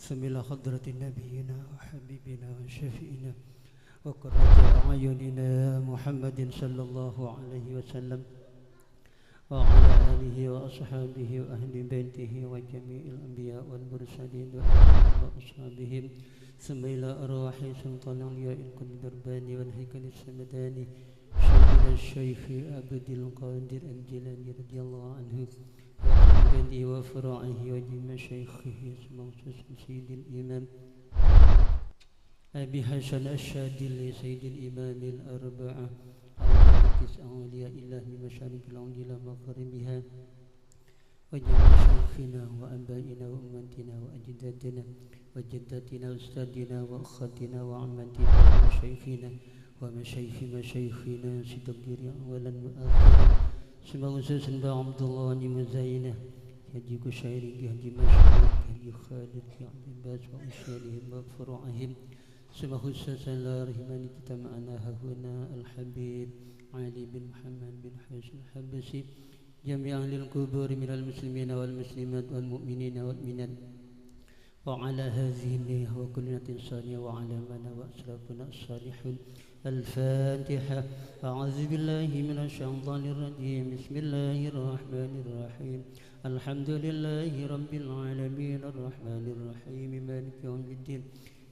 ثم إلى حضرة نبينا وحبيبنا وشفينا وقرة أعيننا محمد صلى الله عليه وسلم وعلى آله وأصحابه وأهل بيته وجميع الأنبياء والمرسلين وأصحابهم ثم إلى أرواح سلطان الأولياء الكل الدرباني والهيكل السمداني سيدنا الشيخ عبد القادر الجيلاني رضي الله عنه وأهل وفرعه وجميع شيخه مخصوص سيد الإمام أبي حسن الشاذلي سيد الإمام الأربعة تسع أولياء الله من مشارق الأرض إلى مغربها وجميع شيخنا وأبائنا وأمتنا وأجدادنا وجداتنا وأستاذنا وأخواتنا وعمتنا ومشايخنا ومشايخ مشايخنا سيدنا أولا وآخرا سمع خصوصا عبد الله مزينة يجي كشاعري يجي مشهور يجي خالد يجي باس وأشيائهم وفروعهم سمع خصوصا لا رحمن kita معنا هنا الحبيب علي بن محمد بن حسن الحبسي جميع أهل القبور من المسلمين والمسلمات والمؤمنين والمؤمنات وعلى هذه النية وكلنا إنسانية وعلى من وأسلافنا الصالحون الفاتحة أعوذ بالله من الشيطان الرجيم بسم الله الرحمن الرحيم الحمد لله رب العالمين الرحمن الرحيم مالك يوم الدين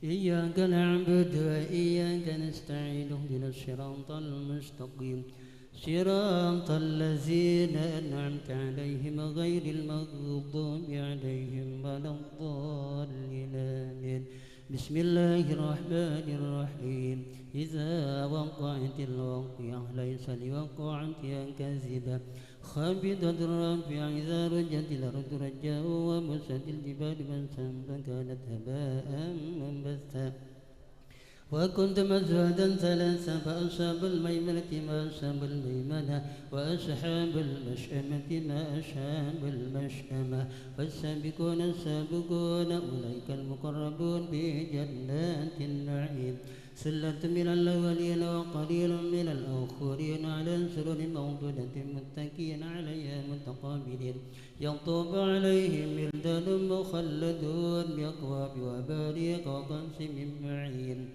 إياك نعبد وإياك نستعين اهدنا الصراط المستقيم صراط الذين أنعمت عليهم غير المغضوب عليهم ولا الضالين آمين بسم الله الرحمن الرحيم إذا وقعت الواقعة ليس لوقعتها كاذبة خافضة رافعة إذا رجت الأرض رجا وبست الجبال مسا فكانت هباء منبثا وكنتم أزواجا ثلاثا فأصحاب الميمنة ما أصحاب الميمنة وأصحاب المشأمة ما أصحاب المشأمة والسابقون السابقون أولئك المقربون في جنات النعيم ثلة من الأولين وقليل من الآخرين على سرر موضونة متكئين عليها متقابلين يطوف عليهم ولدان مخلدون بأكواب وأباريق وكأس من معين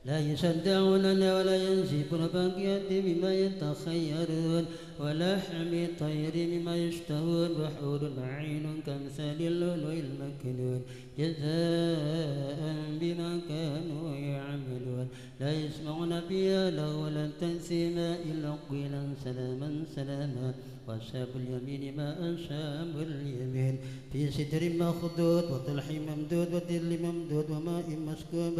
لا يصدعون ولا ينزفون باقيات بما يتخيرون ولحم طير مما يشتهون وحور عين كمثال اللؤلؤ المكنون جزاء بما كانوا يعملون لا يسمعون فيها لغوا ولا تأثيما إلا قيلا سلاما سلاما وأصحاب اليمين ما أصحاب اليمين في سدر مخضود وطلح ممدود وظل ممدود وماء مسكوب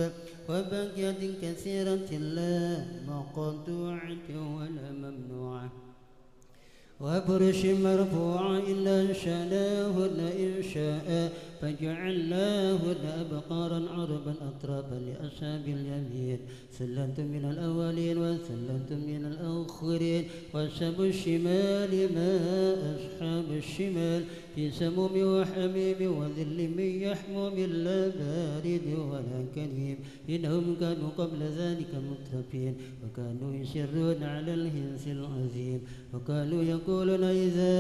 وباقيات كثيرة لا مقطوعة ولا ممنوعة وفرش مرفوعة إلا شناهن إن شاء فجعلناهن أبقارا عربا أترابا لأصحاب اليمين ثلة من الأولين وثلة من الآخرين وأصحاب الشمال ما أصحاب الشمال في سموم وحميم وذل من يحموم لا بارد ولا كريم إنهم كانوا قبل ذلك مترفين وكانوا يسرون على الهنس العظيم وكانوا يقولون إذا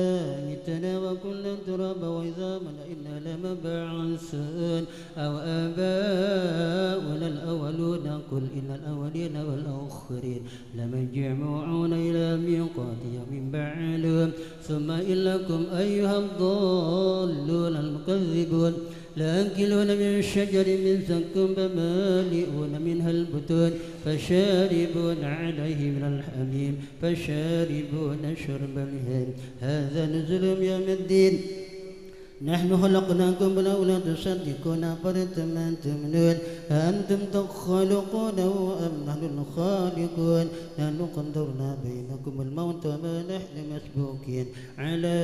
متنا وكنا ترابا وعظاما إنا لمبعوثون أو آباؤنا الأولون قل إن الأولين والآخرين لمجموعون إلى ميقات يوم معلوم ثم إنكم أيها الضالون المكذبون لآكلون من شجر من زقوم فمالئون منها البطون فشاربون عليه من الحميم فشاربون شرب الهيم هذا نزلهم يوم الدين نحن خلقناكم ولولا تصدقون أفرأيتم ما تمنون أأنتم تخلقونه أم نحن الخالقون نحن قدرنا بينكم الموت وما نحن مسبوقين على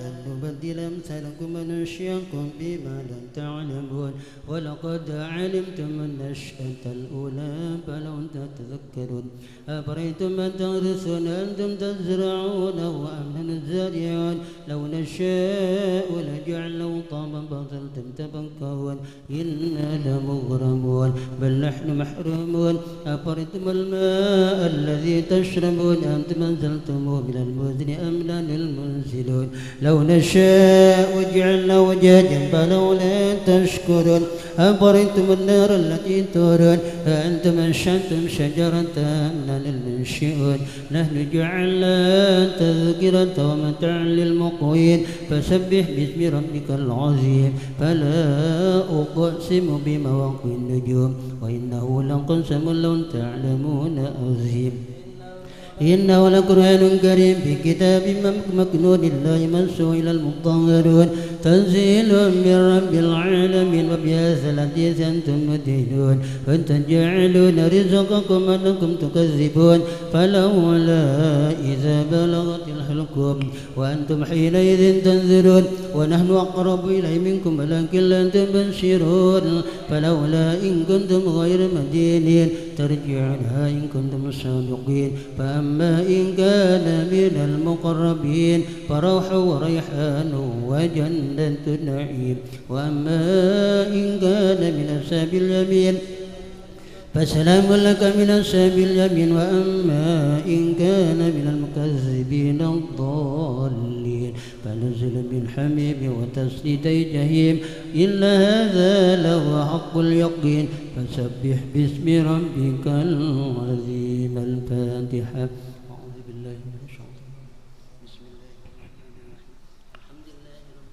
أن نبدل أمثالكم وننشئكم بما لم تعلمون ولقد علمتم النشأة الأولى فلو تتذكرون أفرأيتم ما تغرسون أنتم تزرعونه أم نحن الزارعون لو نشاء لجعلنا وجعله طعما بطلت تبكون إنا لمغرمون بل نحن محرومون أفرتم الماء الذي تشربون أنتم أنزلتموه من المزن أم نحن المنزلون لو نشاء وجعلنا وجاجا فلولا تشكرون أفرتم النار التي تورون أأنتم أنشأتم شجرتها أم نحن المنشئون نحن جعلنا تذكرة ومتاعا للمقوين فسبح باسم ربك العظيم فلا أقسم بمواقع النجوم وإنه لقسم لو تعلمون عظيم إنه لقرآن كريم في كتاب مكنون لا يمسه إلا المطهرون تنزيل من رب العالمين وبهذا الحديث أنتم مدهنون فتجعلون رزقكم أنكم تكذبون فلولا إذا بلغت الحلقوم وأنتم حينئذ تنذرون ونحن أقرب إليه منكم ولكن لا تبصرون فلولا إن كنتم غير مدينين ترجعونها إن كنتم صادقين فأما إن كان من المقربين فروح وريحان وجنة نعيم وأما إن كان من أصحاب اليمين فسلام لك من أصحاب اليمين وأما إن كان من المكذبين الضالين فنزل من حميم وتسليتي جهيم إن هذا لهو حق اليقين فسبح باسم ربك العظيم الفاتحة. أعوذ بالله من الشيطان بسم الله الرحمن الرحيم الحمد لله رب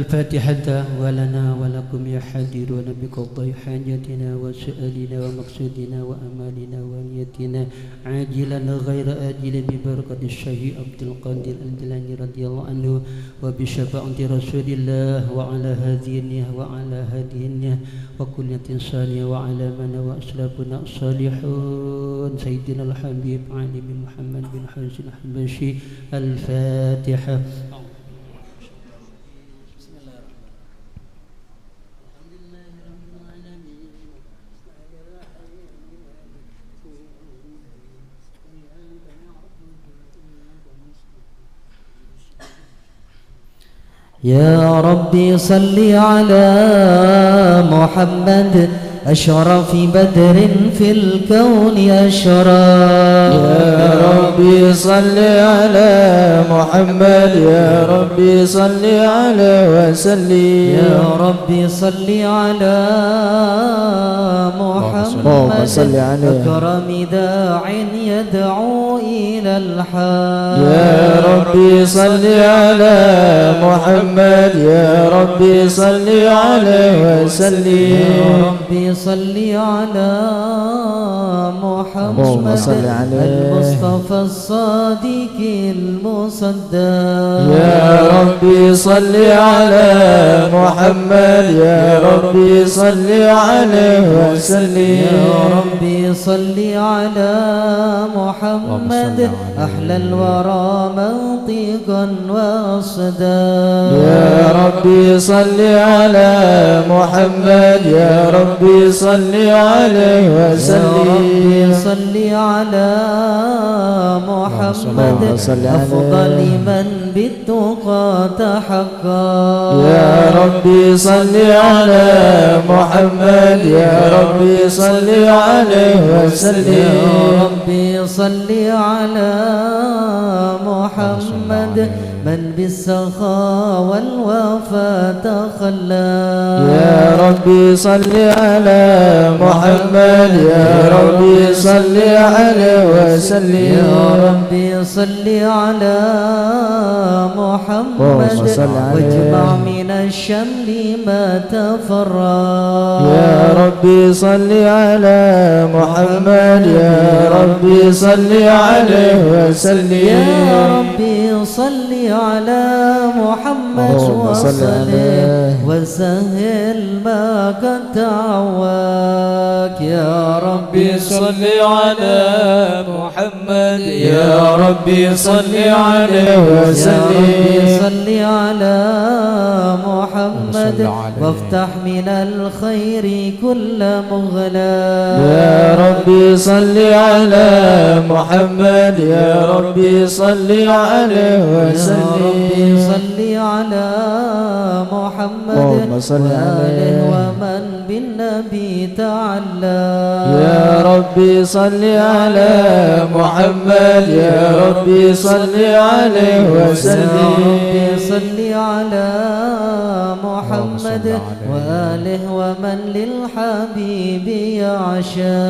الفاتحة ولنا ولكم يا حاضرون بقضاء حاجتنا وسؤالنا ومقصودنا وأمالنا ونيتنا عاجلا غير آجل ببركة الشهيد عبد القادر الجيلاني رضي الله عنه وبشفاعة رسول الله وعلى هذه النية وعلى هذه النية وكل صالحة وعلى من وأسلافنا الصالحون سيدنا الحبيب علي بن محمد بن حسين الحبشي الفاتحة. يا ربي صل على محمد أشرف بدر في الكون أشرف. يا ربي صل على محمد يا ربي صل عليه وسلم. يا ربي صل على محمد أكرم داع يدعو إلى الحق. يا ربي صل على محمد يا ربي صل عليه وسلم. يا ربي صل على محمد المصطفى الصادق المصدق. يا ربي صل على محمد يا ربي صل عليه وسلم. يا ربي صل على محمد أحلى الورى منطقا وأصداق. يا ربي صل على محمد يا ربي صل عليه وسلم. يا ربي صل على محمد أفضل من بالتقى تحقق. يا ربي صل على محمد يا ربي صل عليه وسلم. يا ربي صل على محمد من بالسخاء والوفاء تخلى. يا ربي صل على محمد يا ربي صل عليه وسلم. يا ربي صل على محمد واجمع من الشمل ما تفرق. يا ربي صل على محمد يا ربي صل عليه وسلم. يا ربي صل على محمد وسلم وسهل ما قد تعواك. يا ربي صل على محمد يا ربي صل عليه وسلم. يا ربي صل على محمد محمد وافتح من الخير كل مغلاق يا ربي صل على محمد يا ربي صل عليه وسلم يا ربي صل على محمد وآله ومن بالنبي تعلى يا ربي صل على محمد يا ربي صل عليه وسلم يا ربي صل على محمد وآله ومن للحبيب يعشى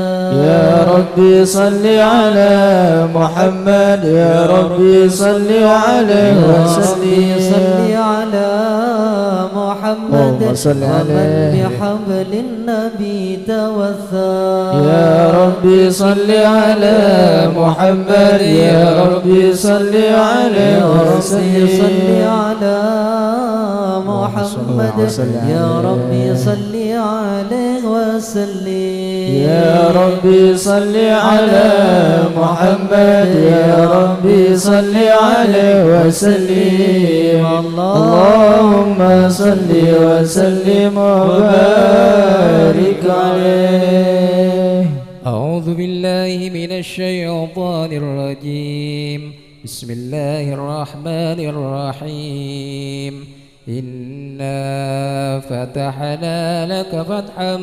يا ربي صل على محمد يا ربي صل عليه وسلم صل على محمد ومن بحبل النبي توثى يا ربي صل على محمد يا ربي صل عليه وسلم صل على محمد يا ربي صل عليه وسلم يا ربي صل على محمد يا ربي صل عليه وسلم اللهم صل وسلم وبارك عليه. أعوذ بالله من الشيطان الرجيم. بسم الله الرحمن الرحيم. إنا فتحنا لك فتحا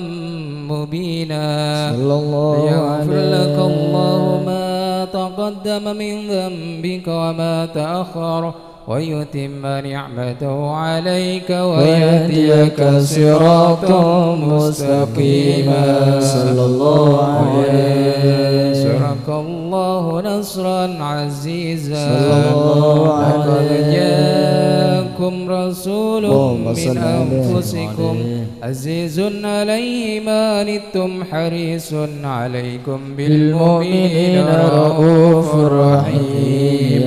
مبينا ليغفر لك الله ما تقدم من ذنبك وما تأخر ويتم نعمته عليك ويهديك صراطا مستقيما صلى الله عليه نصرك الله نصرا عزيزا لقد جاءكم رسول من أنفسكم عزيز عليه ما عنتم حريص عليكم بالمؤمنين رؤوف رحيم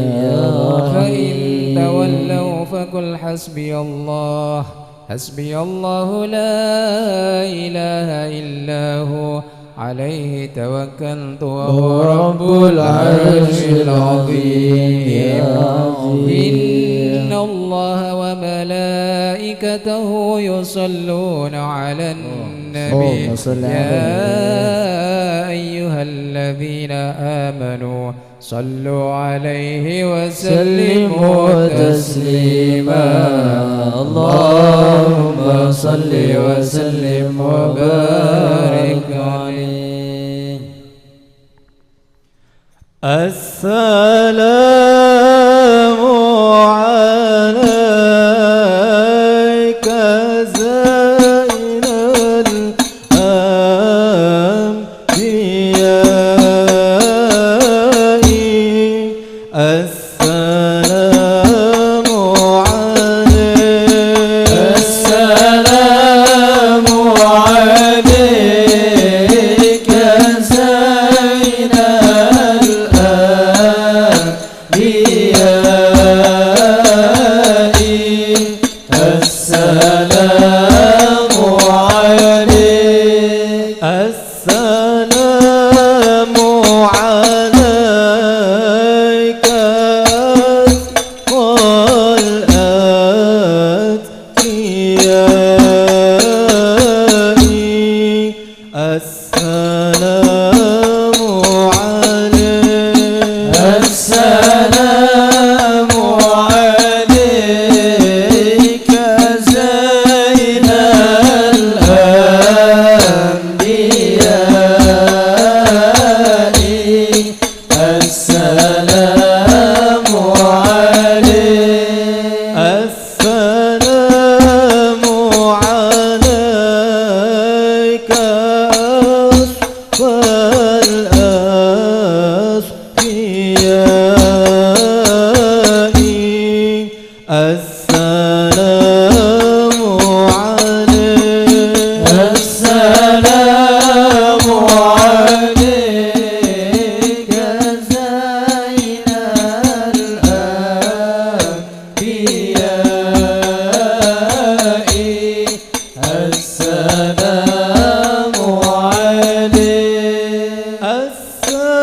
فإن تولوا فقل حسبي الله حسبي الله لا إله إلا هو عليه توكلت وهو رب العرش العظيم. إن الله وملائكته يصلون على النبي يا أيها الذين آمنوا صلوا عليه وسلموا تسليما. اللهم صل وسلم وبارك عليه. السلام عليك زين الأنبياء السلام عليك السلام عليك زين السلام عليك السلام عليك والأتقياء السلام عليك السلام عليك زين الأنبياء السلام عليك السلام عليك والأصفياء السلام عليك السلام عليك زين الأنبياء السلام عليك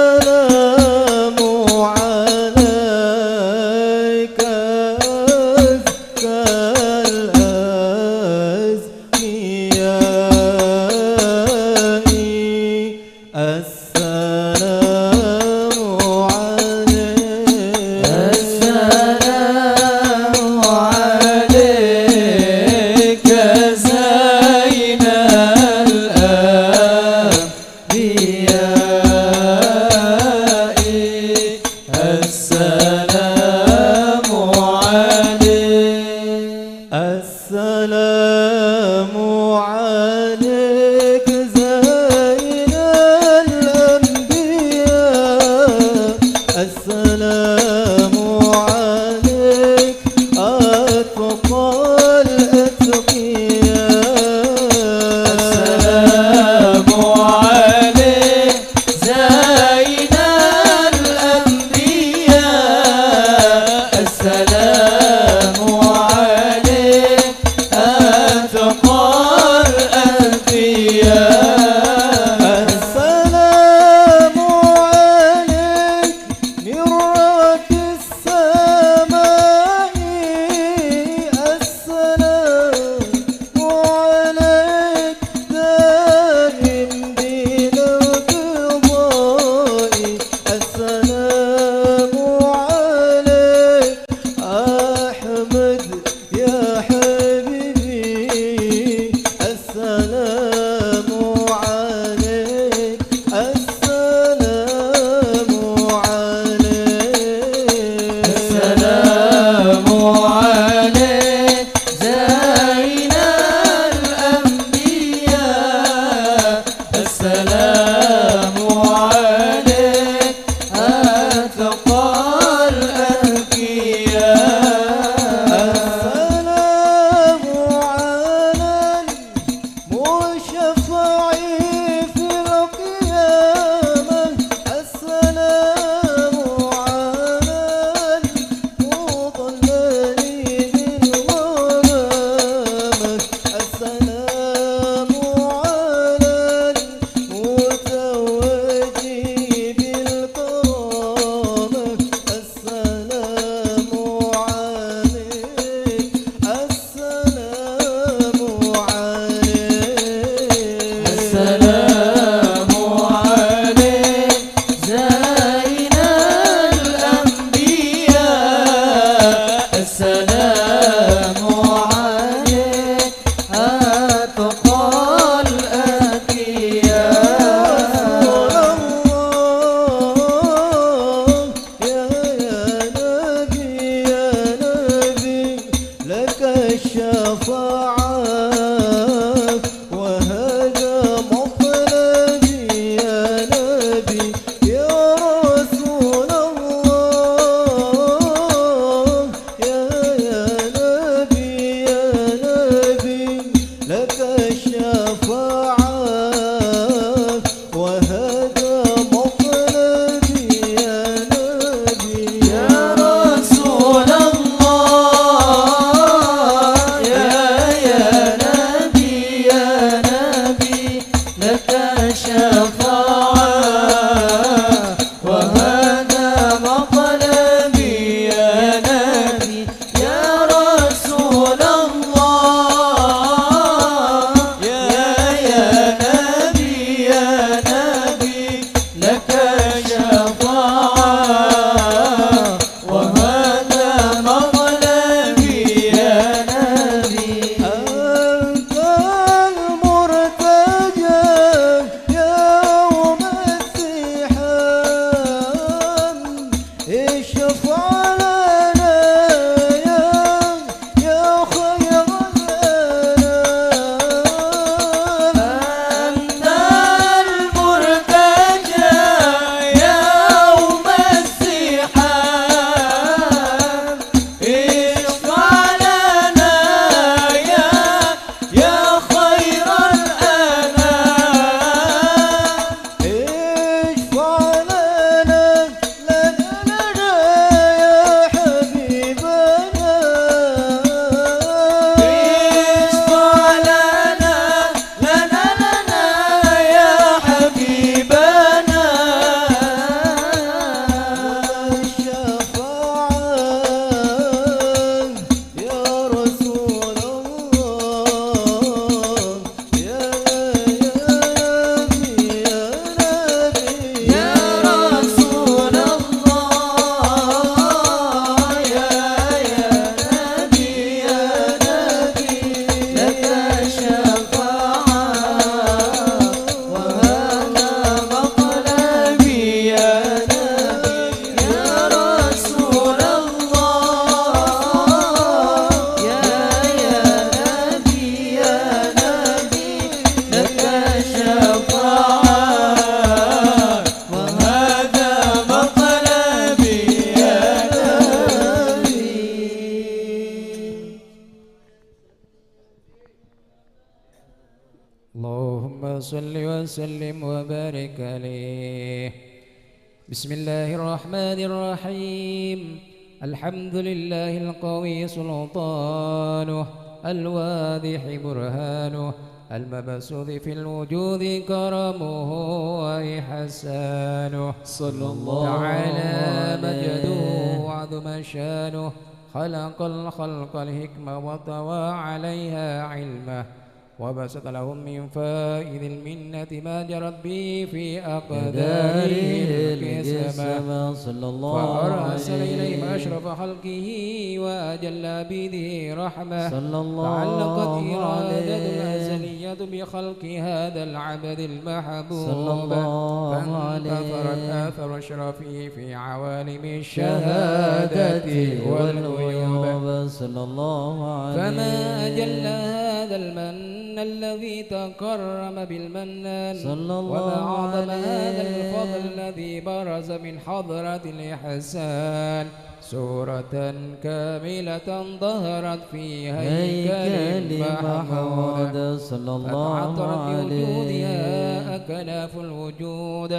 السلام عليك السلام عليك زين الأنبياء السلام عليك أتقى الأتقياء السلام عليك زين الأنبياء السلام عليك أتقى الأنبياء السلام عليك من رب السماء السلام عليك دائم بلا انقضاء السلام عليك أحمد يا حبيبي السلام عليك السلام عليك السلام عليك زين الأنبياء السلام عليك أتقى الأنبياء اللهم صل وسلم وبارك عليه. بسم الله الرحمن الرحيم. الحمد لله القوي سلطانه، الواضح برهانه، المبسوط في الوجود كرمه وإحسانه، صلى الله تعالى مجده عليه. وعظم شانه، خلق الخلق الحكمة وطوى عليها علمه، وبسط لهم من فائد المنة ما جرت به في أقداره القسمة، صلى الله فأرسل عليه إليهم أشرف خلقه وأجل عبيده رحمة، صلى الله تعلقت إرادة عليه الأزلية بخلق هذا العبد المحبوب، صلى الله فانتثرت عليه آثار أشرفه في عوالم الشهادة والغيوب، صلى الله عليه فما أجل هذا المن الذي تكرم بالمنان، صلى الله وما أعظم هذا عليه الفضل الذي برز من حضرة الإحسان، سورة كاملة ظهرت في هيكل محمود، صلى الله فتعطرت عليه بوجودها أكناف الوجود،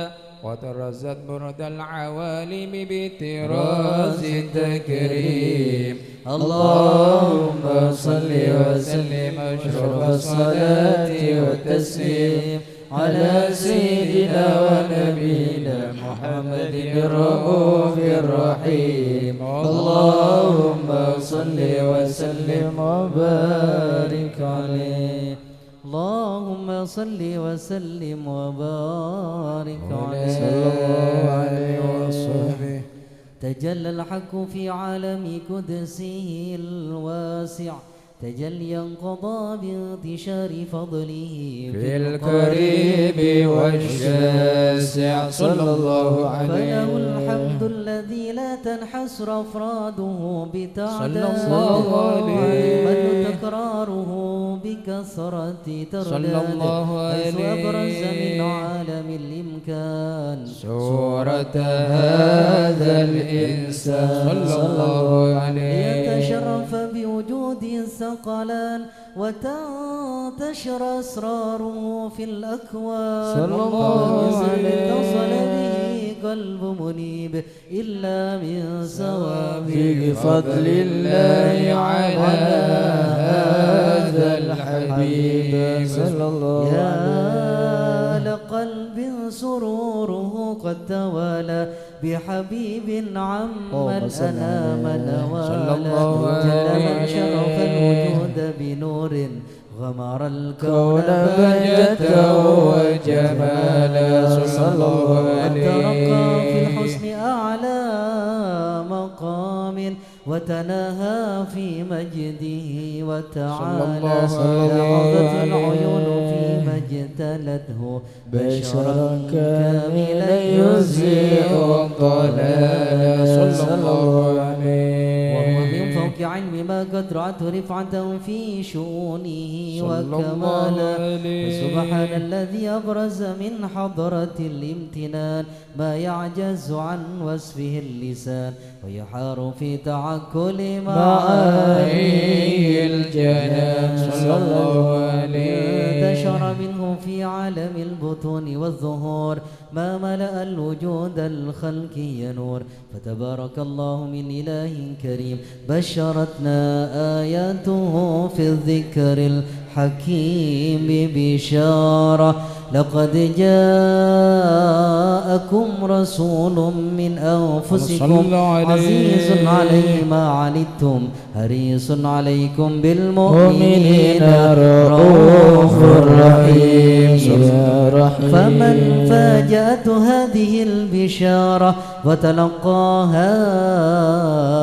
وترزت برد العوالم بطراز التكريم. اللهم صل وسلم أشرف الصلاة والتسليم على سيدنا ونبينا محمد الرؤوف الرحيم. اللهم صل وسلم وبارك عليه. اللهم صل وسلم وبارك عليه صلى الله عليه وصحبه. تجلى الحق في عالم قدسه الواسع تجليا قضى بانتشار فضله في القريب والشاسع صلى الله عليه. فله الحمد الذي لا تنحصر أفراده بتعداد صلى الله عليه. بل تكراره بكثرة صلى الله حيث عليه. أبرز من عالم الإمكان سورة هذا الإنسان صلى الله عليه. ليتشرف بوجود الثقلان وتنتشر أسراره في الأكوان صلى الله عليه. اتصل به قلب منيب إلا من سوابه بفضل الله على هذا الحبيب صلى الله عليه. يا لقلب سروره قد توالى بحبيب عم الأنام صلى نوالا الله جل من عليه. شرف الوجود بنور غمر الكون بهجة وجمالا صلى الله وترقى في عليه. الحسن أعلى مقام وتناهى في مجده وتعالى لحظت العيون فيما اجتلته بشرا كاملا يزيء الضلال صلى الله عليه. وهو من فوق علم ما قد رأته رفعة في شؤونه وكمالا سبحان الذي أبرز من حضرة الامتنان ما يعجز عن وصفه اللسان ويحار في تعكل معاني الجنان صلى الله عليه. انتشر منه في عالم البطون والظهور ما ملأ الوجود الخلقي نور فتبارك الله من إله كريم بشرتنا آياته في الذكر الحكيم ببشارة لقد جاءكم رسول من أنفسكم عزيز عليه ما عنتم حريص عليكم بالمؤمنين رؤوف رحيم. فمن فاجأته هذه البشارة وتلقاها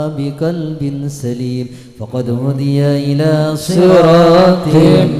بقلب سليم فقد هدي إلى صراط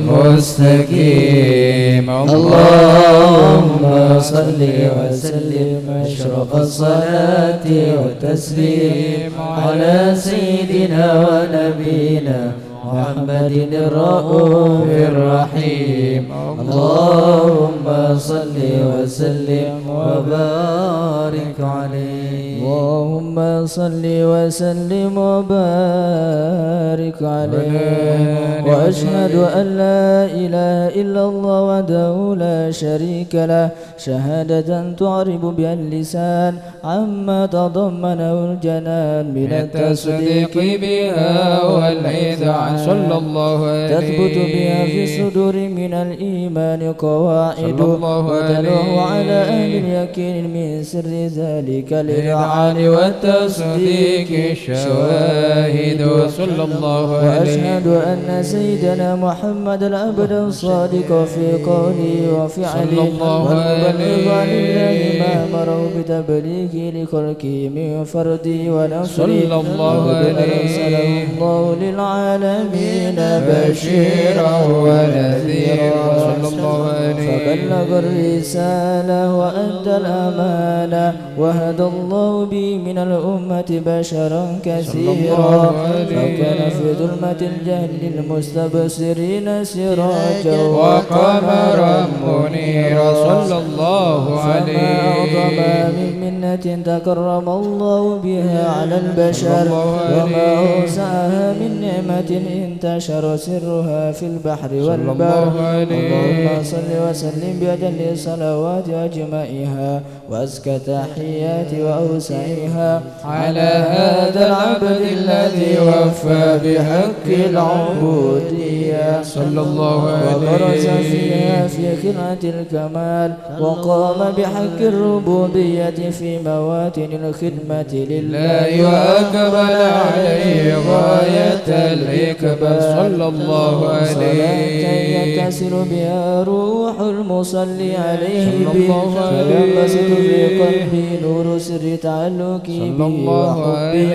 مستقيم. اللهم صل وسلم أشرف الصلاة والتسليم على سيدنا ونبينا محمد الرؤوف الرحيم. اللهم صل وسلم وبارك عليه. اللهم صل وسلم وبارك عليه وأشهد أن لا إله إلا الله وحده لا شريك له شهادة تعرب بها اللسان عما تضمنه الجنان من التصديق بها والإذعان صلى الله عليه تثبت بها في الصدور من الإيمان قواعد وتلوح على أهل اليقين من سر ذلك الإذعان والتصديق الشواهد صلى الله عليه وأشهد أن سيدنا محمد العبد الصادق في قوله وفعله والمبلغ عن الله ما أمره بتبليغه لخلقه من فرده ونصره صلى الله عليه أرسله الله للعالمين بشيرا ونذيرا صلى الله عليه فبلغ الرسالة وأدى الأمانة وهدى الله به من الأمة بشرا كثيرا فكان في ظلمة الجهل للمستبصرين سراجا وقمرا منيرا صلى الله عليه فما أعظم من منة تكرم الله بها على البشر وما أوسعها من نعمة انتشر سرها في البحر والبر اللهم صل وسلم بأجل الصلوات وأجمعها وأزكى تحيات وأوسعها على هذا العبد الذي وفى بحق العبودية صلى الله عليه وبرز فيها في خلعة الكمال وقام بحق الربوبية في مواطن الخدمة لله وأقبل عليه غاية الإقبال صلى الله عليه صلاة يتصل بها روح المصلي عليه به فينبسط في قلبي نور سر تعلقي به وحبه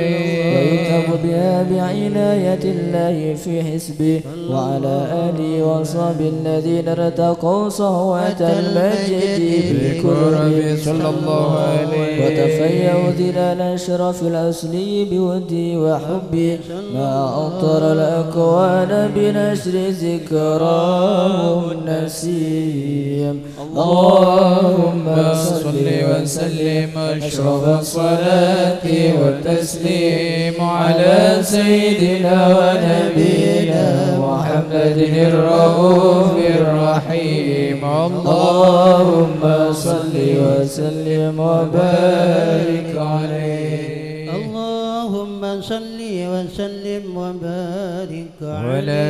ويكتب بها بعناية الله في حسبه وعلى آله وصحبه الذين ارتقوا صهوة المجد بكرمه صلى الله عليه وتفيأوا ظلال أشرف الأصلي بودي وحبي ما أطر الأكوان بنشر ذكراه النسيم اللهم صل وسلم أشرف الصلاة والتسليم على سيدنا ونبينا محمد الرؤوف الرحيم اللهم صل وسلم وبارك عليه اللهم صل وسلم وبارك على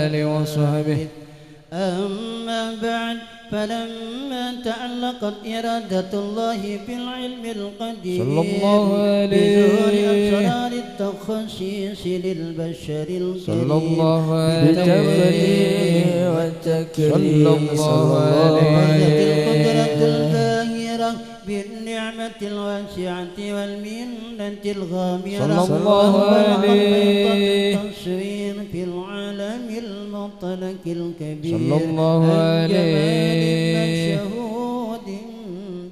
آله وصحبه أما بعد فلما تعلقت إرادة الله بالعلم القديم صلى الله عليه بظهور أسرار التخصيص للبشر الكريم صلى الله عليه بالتكريم والتكريم صلى الله عليه القدرة الباهرة بالنعمة الواسعة والمنة الغامرة صلى الله عليه التصوير في العالم المطلق الكبير صلى الله عليه مشهود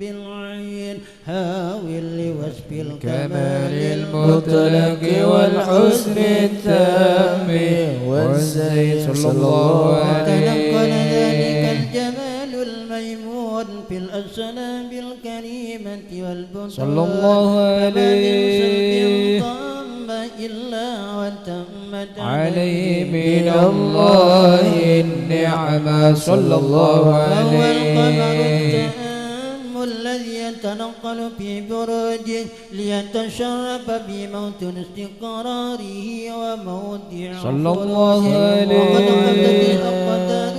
بالعين هاوي لوصف الكمال المطلق والحسن التام والزين صلى الله عليه تنقل ذلك الجمال الميمون في الأسلام الكريمة والبطون صلى الله عليه إلا وتمت عليه من الله النعمة صلى الله عليه وهو القمر التام الذي يتنقل في بروجه ليتشرف بموطن استقراره وموضع صلى الله عليه وقد قدت الأقدار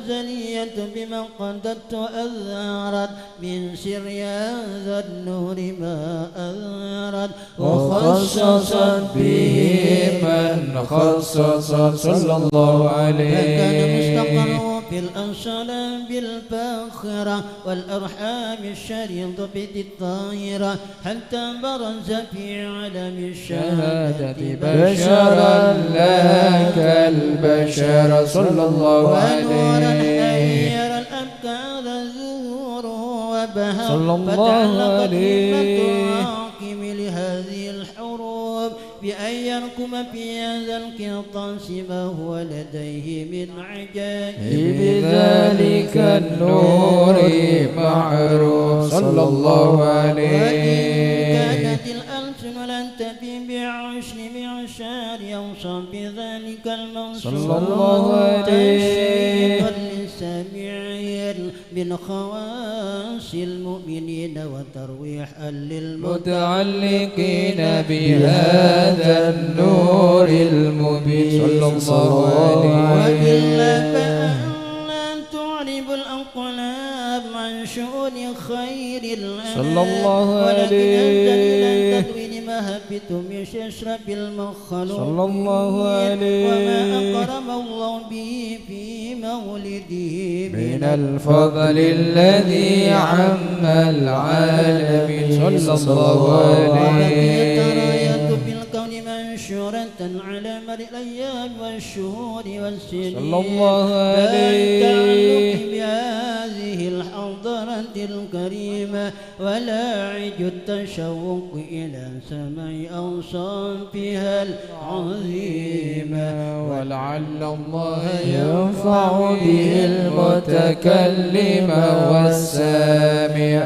الأزلية بما قدت وأظهرت من سر هذا النور ما أظهرت وخصصت به من خصص صلى الله عليه فكان مستقره في الأنصلاب الفاخرة والأرحام الشريطة الطاهرة حتى برز في عالم الشهادة بشرا لك البشر صلى الله عليه حير الأبكار زوره وبهر صلى الله عليه الراقم لهذه الحروب بأن يركم في هذا القرطاس ما هو لديه من عجائب بذلك النور معروف صلى الله عليه كانت الألسن لن تفي بعشر الأقدار يوصى بذلك المنصور صلى الله عليه تشريفا للسامعين من خواص المؤمنين وترويحا متعلقين بهذا النور المبين صلى الله عليه تعرب الأقلام عن شؤون خير الأنام صلى الله ولكن عليه تدوين ما هبتم يشرب المخلوق صلى الله عليه وما أكرم الله به في مولده من الفضل الذي عم العالمين صلى الله عليه في الكون منشورة على مر الأيام والشهور والسنين صلى الله عليه فالتعلق بهذه الحضرة الكريمة ولاعج التشوق إلى سماع أوصافها العظيمة ولعل الله ينفع به المتكلم والسامع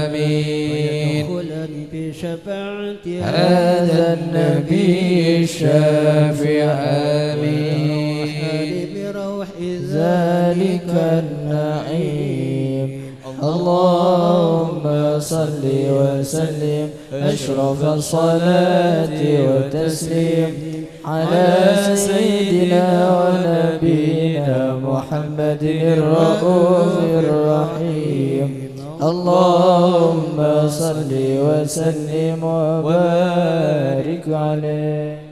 آمين ويدخلني بشفاعة هذا النبي الشافع آمين بروح ذلك النعيم اللهم صل وسلم أشرف الصلاة والتسليم على سيدنا ونبينا محمد الرؤوف الرحيم اللهم صل وسلم وبارك عليه.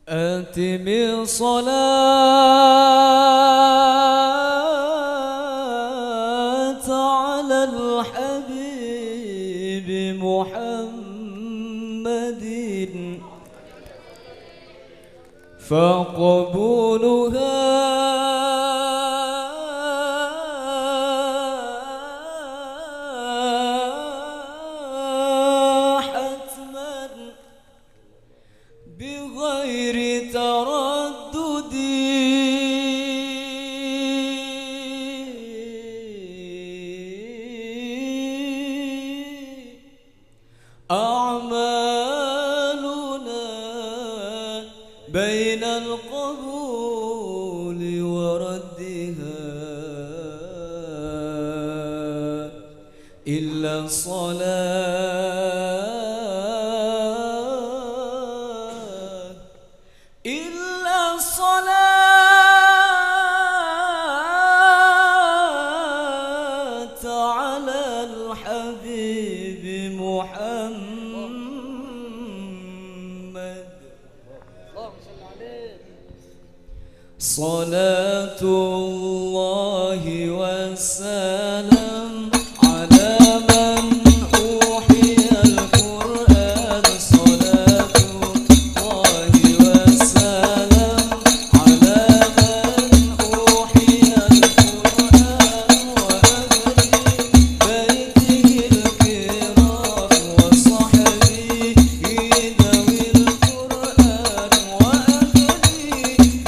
أتم الصلاة على الحبيب محمد فقبولها حتما بغير تردد أعمالنا بين القبول وردها إلا الصلاة إلا الصلاة على الحبيب محمد صلاة الله والسلام على من أوحي القرآن صلاة الله والسلام على من أوحي القرآن وأهل بيته الكرام وصحبه ذوي القرآن وأهل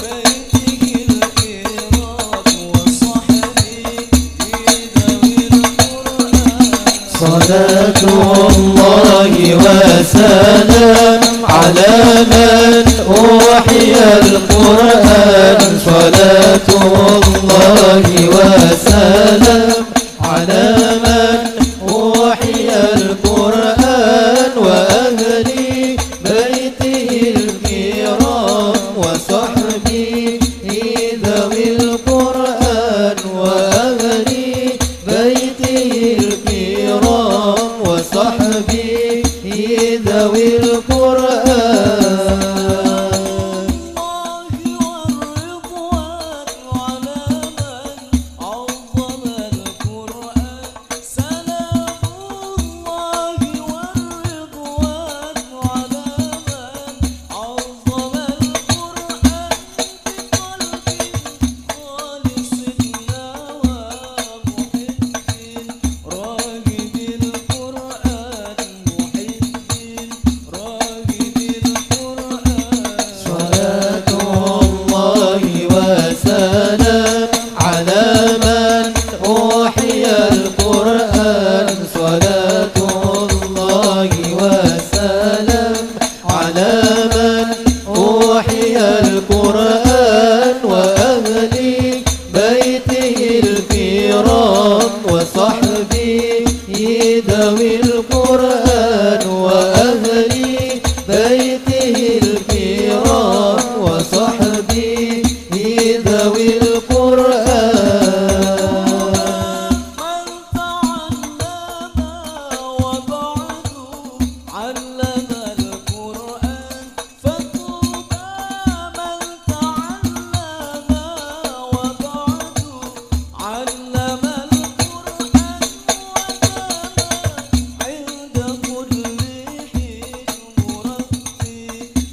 بيته الكرام وصحبه ذوي القرآن صلاة الله وسلام على من أوحي القرآن صلاة الله وسلام على من أوحي القرآن وأهل بيته الكرام وصحبه ذوي القرآن وأهل بيته الكرام وصحبه ذوي القرآن علم القرآن فطوبى من تعلم وبعد علم القرآن ودام عند كل حين مرتي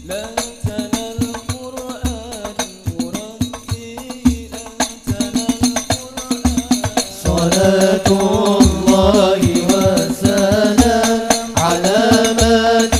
لن تنال القرآن مرتي لن تنال القرآن صلاة الله وسلام على من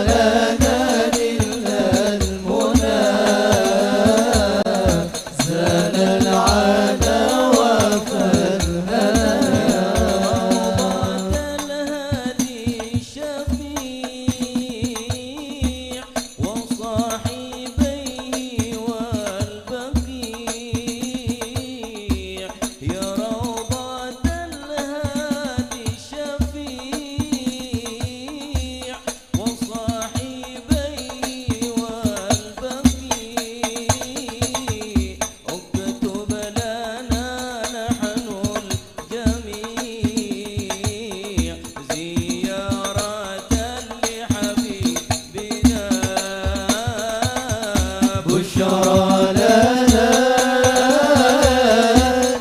لنا نلنا المنى زال العنا وفرهنا روضة الهادي الشفيع وصاحبيه والبقيع يا روضة الهادي الشفيع وصاحبيه والبقيع اكتب لنا نحن الجميع زيارة لحبيبنا بشرى لنا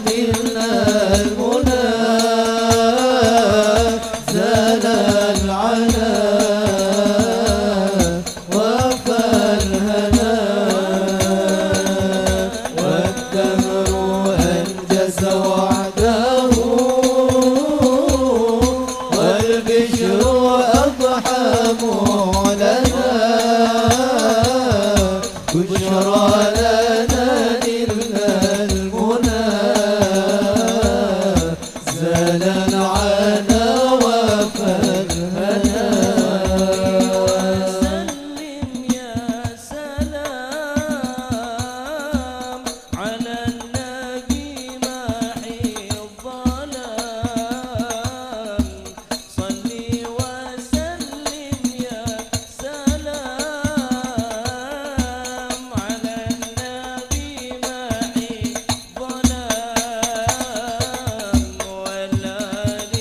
نلنا المنى زال العنا وفى الهنا والدهر أنجز وعده والبشر أضحى معلنا بشرى لنا نلنا المنى زال العنا وفى الهنا سلم يا سلام على النبي ماحي الظلام صلي وسلم يا سلام على النبي ماحي الظلام والآل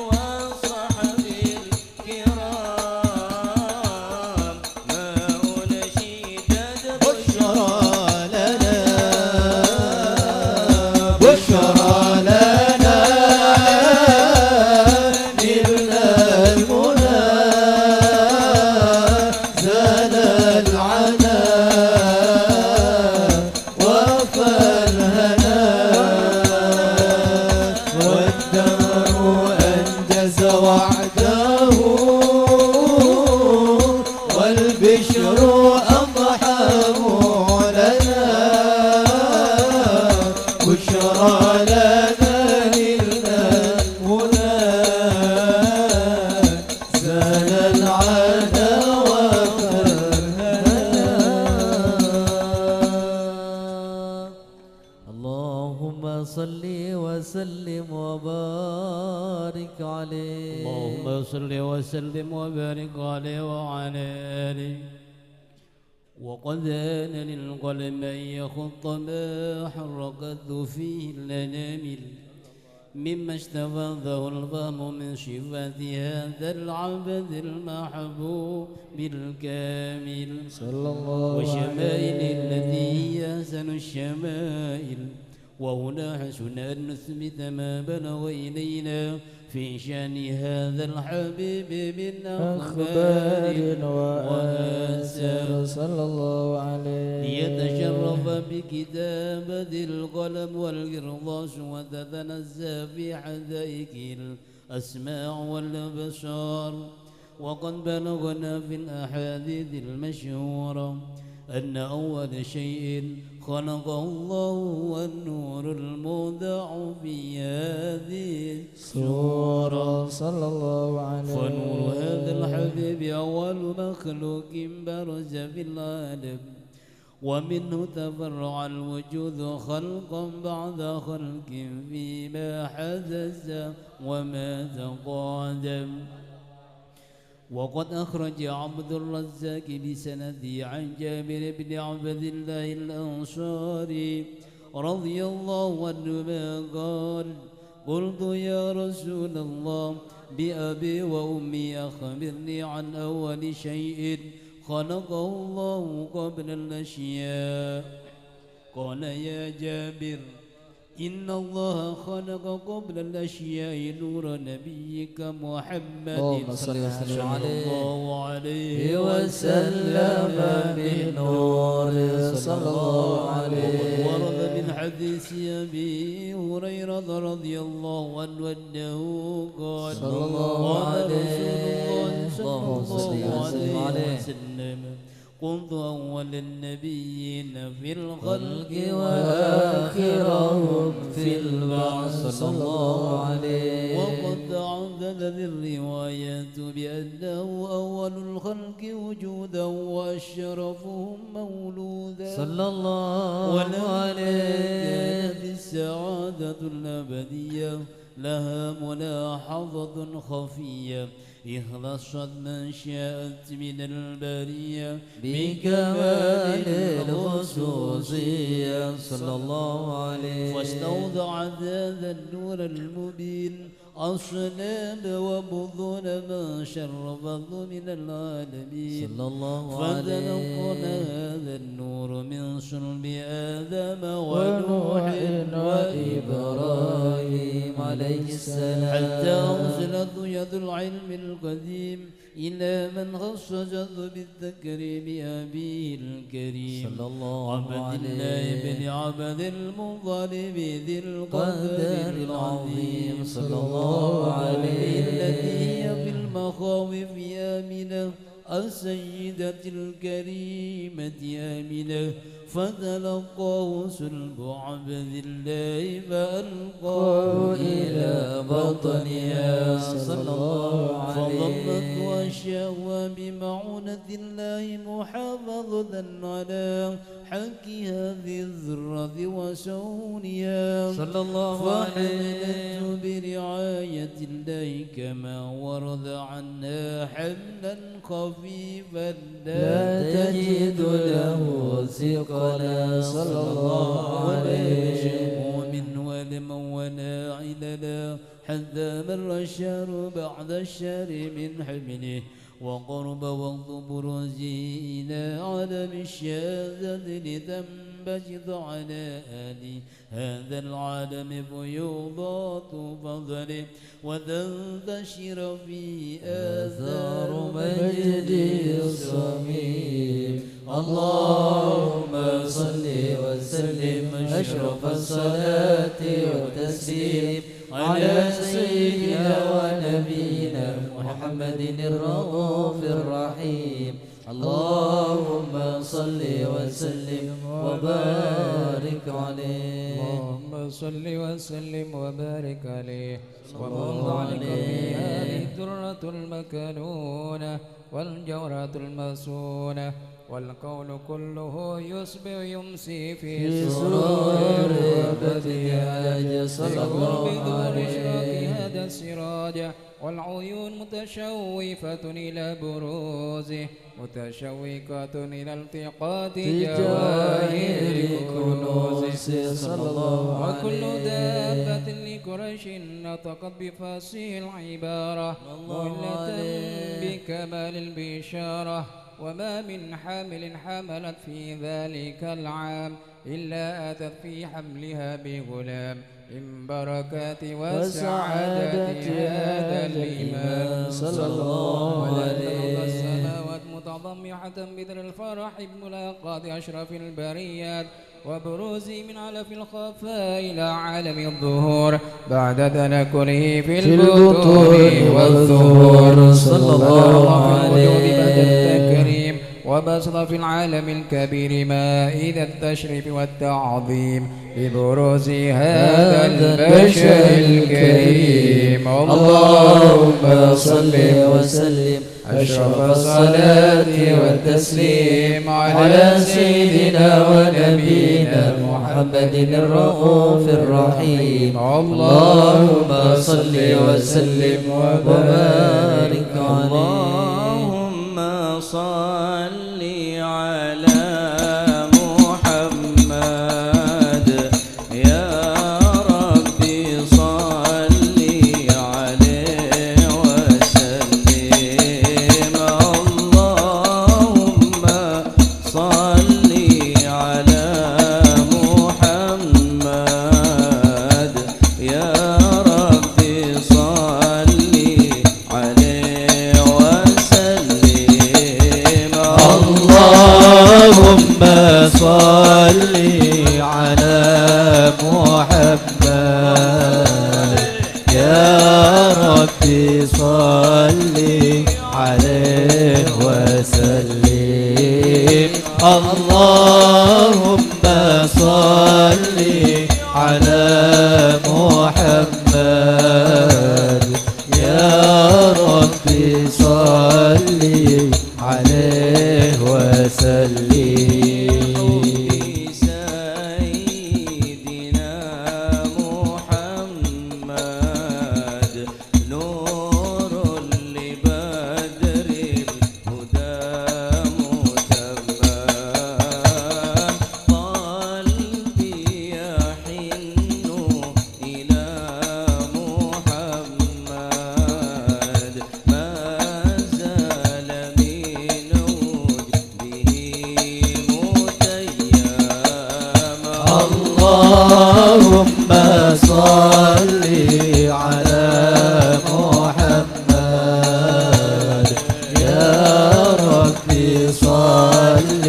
وصحبه الكرام ما أنشدت بشرى لنا بشرى لنا نلنا المنى زال العنا وفى الهنا والدهر أنجز وعده والبشر أضحى معلنا بشرى لنا نلنا المنى زال العنا وفى الهنا اللهم صل وسلم وبارك عليه اللهم صل وسلم وبارك عليه وعلى آله وقد آن للقلم أن يخط ما حركته فيه الأنامل مما استفاده الفهم من صفات هذا العبد المحبوب الكامل صلى الله وشمائل التي هي أحسن الشمائل وهنا حسن أن نثبت ما بلغ إلينا في شأن هذا الحبيب من أخبار وآثار صلى الله عليه ليتشرف بكتابة القلم والقرطاس وتتنزه في حدائق الأسماع والأبصار وقد بلغنا في الأحاديث المشهورة أن أول شيء خلقه الله والنور المودع في هذه السورة صلى الله عليه فنور هذا الحبيب أول مخلوق برز في العالم ومنه تفرع الوجود خلقا بعد خلق فيما حدث وما تقادم وقد أخرج عبد الرزاق بسنده عن جابر بن عبد الله الأنصاري رضي الله عنهما قال قلت يا رسول الله بأبي وأمي أخبرني عن أول شيء خلقه الله قبل الأشياء قال يا جابر إن الله خلق قبل الأشياء نور نبيك محمد صلى الله عليه وسلم بالنور صلى الله عليه ورد من حديث أبي هريرة رضي الله عنه أنه قال صلى الله قال رسول عليه الله اللهم صل عليه وسلم. كنت أول النبيين في الخلق وآخرهم في البعث صلى الله عليه. وقد تعددت الروايات بأنه أول الخلق وجودا وأشرفهم مولودا صلى الله عليه. كانت السعادة الأبدية لها ملاحظة خفية اخلصت من شاءت من البرية بكمال الخصوصية صلى الله عليه. فاستودعت هذا النور المبين أصنام وبطون ما شرفت من العالمين صلى الله فتلقنا عليه. هذا النور من صلب آدم ونوح وإبراهيم عليه السلام حتى أوصلت يد العلم القديم إلى من خصصت بالتكريم أبيه الكريم صلى الله عبد الله عليه. بن عبد المطلب ذي القدر العظيم صلى الله عليه. التي هي في المخاوف آمنة السيدة الكريمة آمنة فتلقاه سلب عبد الله فألقاه إلى بطنها صلى الله عليه. فضمت وشاوى بمعونة الله محافظة على حق هذه الذرة وسونها صلى الله فحملته عليه. برعاية الله كما ورد عنها حملا خفيفا لا تجد له ثقلا صلى الله عليه. مؤمن ولم ولا عللا حتى مر الشهر بعد الشهر من حمله وقرب وقت بروزه إلى عالم الشهادة لتنبسط على آل هذا العالم فيوضات فضله وتنتشر في آثار مجده الصميم. اللهم صل وسلم أشرف الصلاة والتسليم على سيدنا ونبينا محمد الرؤوف الرحيم. اللهم صل وسلم وبارك عليه. اللهم صل وسلم وبارك عليه الله وبارك عليه. في هذه الدرة المكنونة والجورة المسونة والقول كله يصبح يمسي في سرور وبهجة صلى الله عليه. هذا السراج والعيون متشوفة إلى بروزه متشوقة إلى التقاط جواهر كنوزه صلى الله عليه. وكل دابة لقريش نطقت بفصيح العبارة مهلة بكمال البشارة وما من حامل حملت في ذلك العام إلا أتت في حملها بغلام من بركات وسعادة هذا الإمام صلى الله عليه. السماوات متضمحة بذل الفرح بملاقاة أشرف البريات وبروزه من علف الخفاء إلى عالم الظهور بعد تنكره في البطون والظهور صلى الله عليه. وبسط في العالم الكبير مائدة التشريف والتعظيم ببروز هذا البشر الكريم. اللهم صل وسلم أشرف الصلاة والتسليم على سيدنا ونبينا محمد الرؤوف الرحيم. اللهم صل وسلم وبارك عليه. اللهم صل على محمد يا ربي صل عليه وسلم. اللهم صل على محمد يا ربي صل عليه وسلم. وسلم اللهم صل على محمد يا ربي صل عليه وسلم اللهم صل على محمد يا ربي صل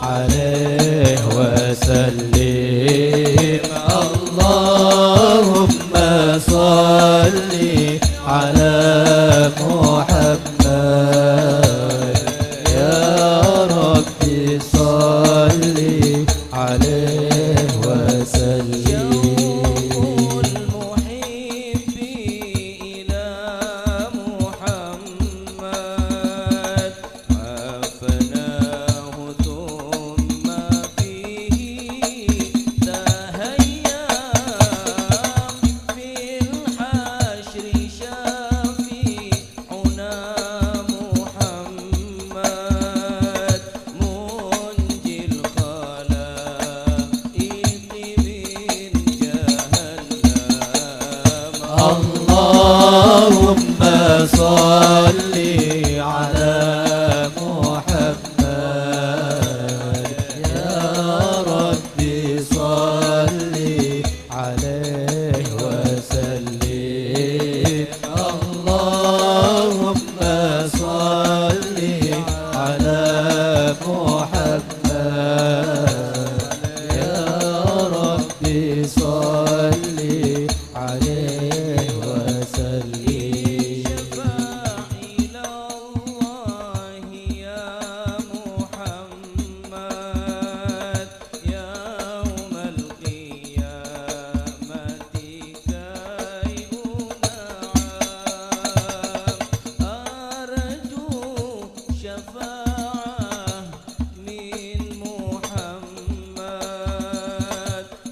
عليه وسلم اللهم صل على محمد يا ربي صل عليه وسلم المحب إلى محمد عافناه ثم فيه تهيأ في الحشر شافعنا محمد منجي الخلائق اللهم صل على محمد يا ربي صل عليه وسلم اللهم صل على محمد يا ربي صل عليه وسلم شفاع إلى الله يا محمد يوم القيامة كي أنعم أرجو شفاعة من محمد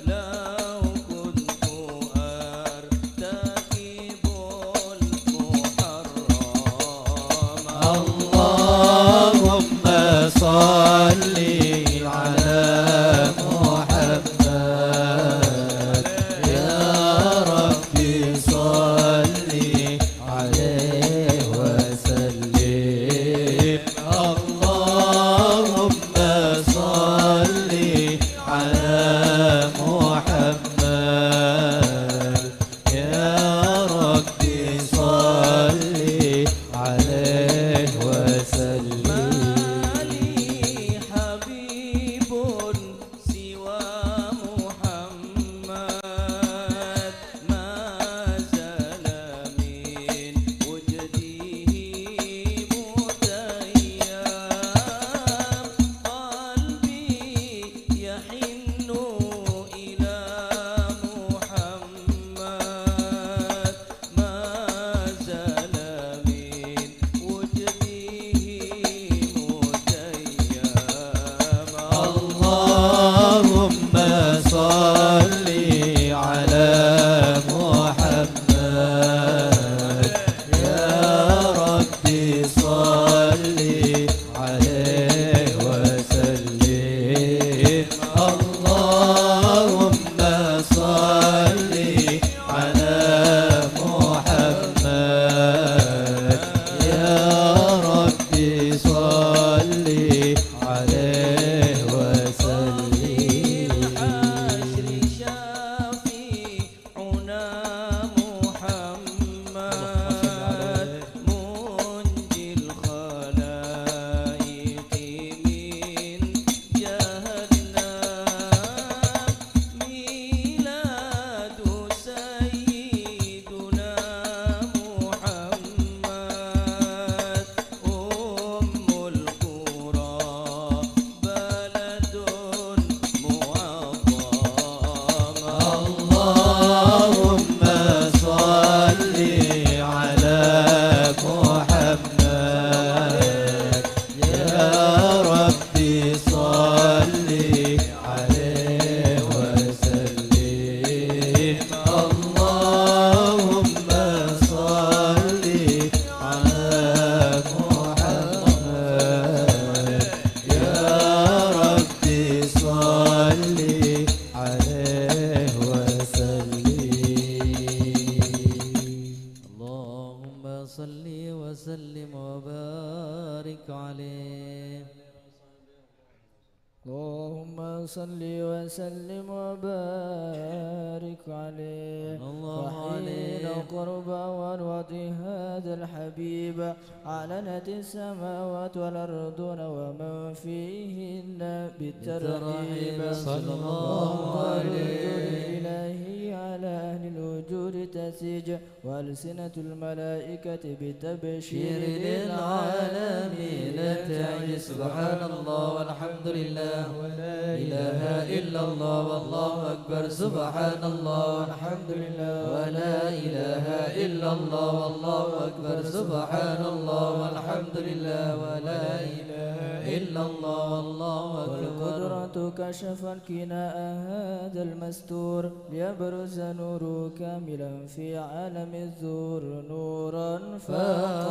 لو كنت أرتكب المحرم اللهم صل على محمد يا ربي صل عليه وسلم اللهم صل على محمد يا ربي صل عليه وسلم لي حبيب سوى محمد ما زال من وجده متيم قلبي يحن إلى محمد ما زال من وجده متيم اللهم صل على محمد يا ربي صل عليه وسلم اللهم صل على محمد يا ربي صل عليه وسلم الحشر شافعنا محمد منجي الخلائق من جهنم ميلاد سيدنا محمد أم القرى اللهم صل وسلم وبارك عليه. فحين قرب ونوط هذا الحبيب أعلنت السماوات والأرضون ومن فيهن بالترحيب. صلى الله عليه إلهي على أهل الوجود تسيج وألسنة الملائكة بتبشير للعالمين تعي. سبحان الله والحمد لله ولا إله إلا الله والله أكبر. سبحان الله والحمد لله ولا إله إلا الله والله أكبر. سبحان الله والحمد لله ولا إله إلا الله والله أكبر. والقدرة كشف الكناء هذا المستور ليبرز نوره كاملا في عالم الزور نورا فاق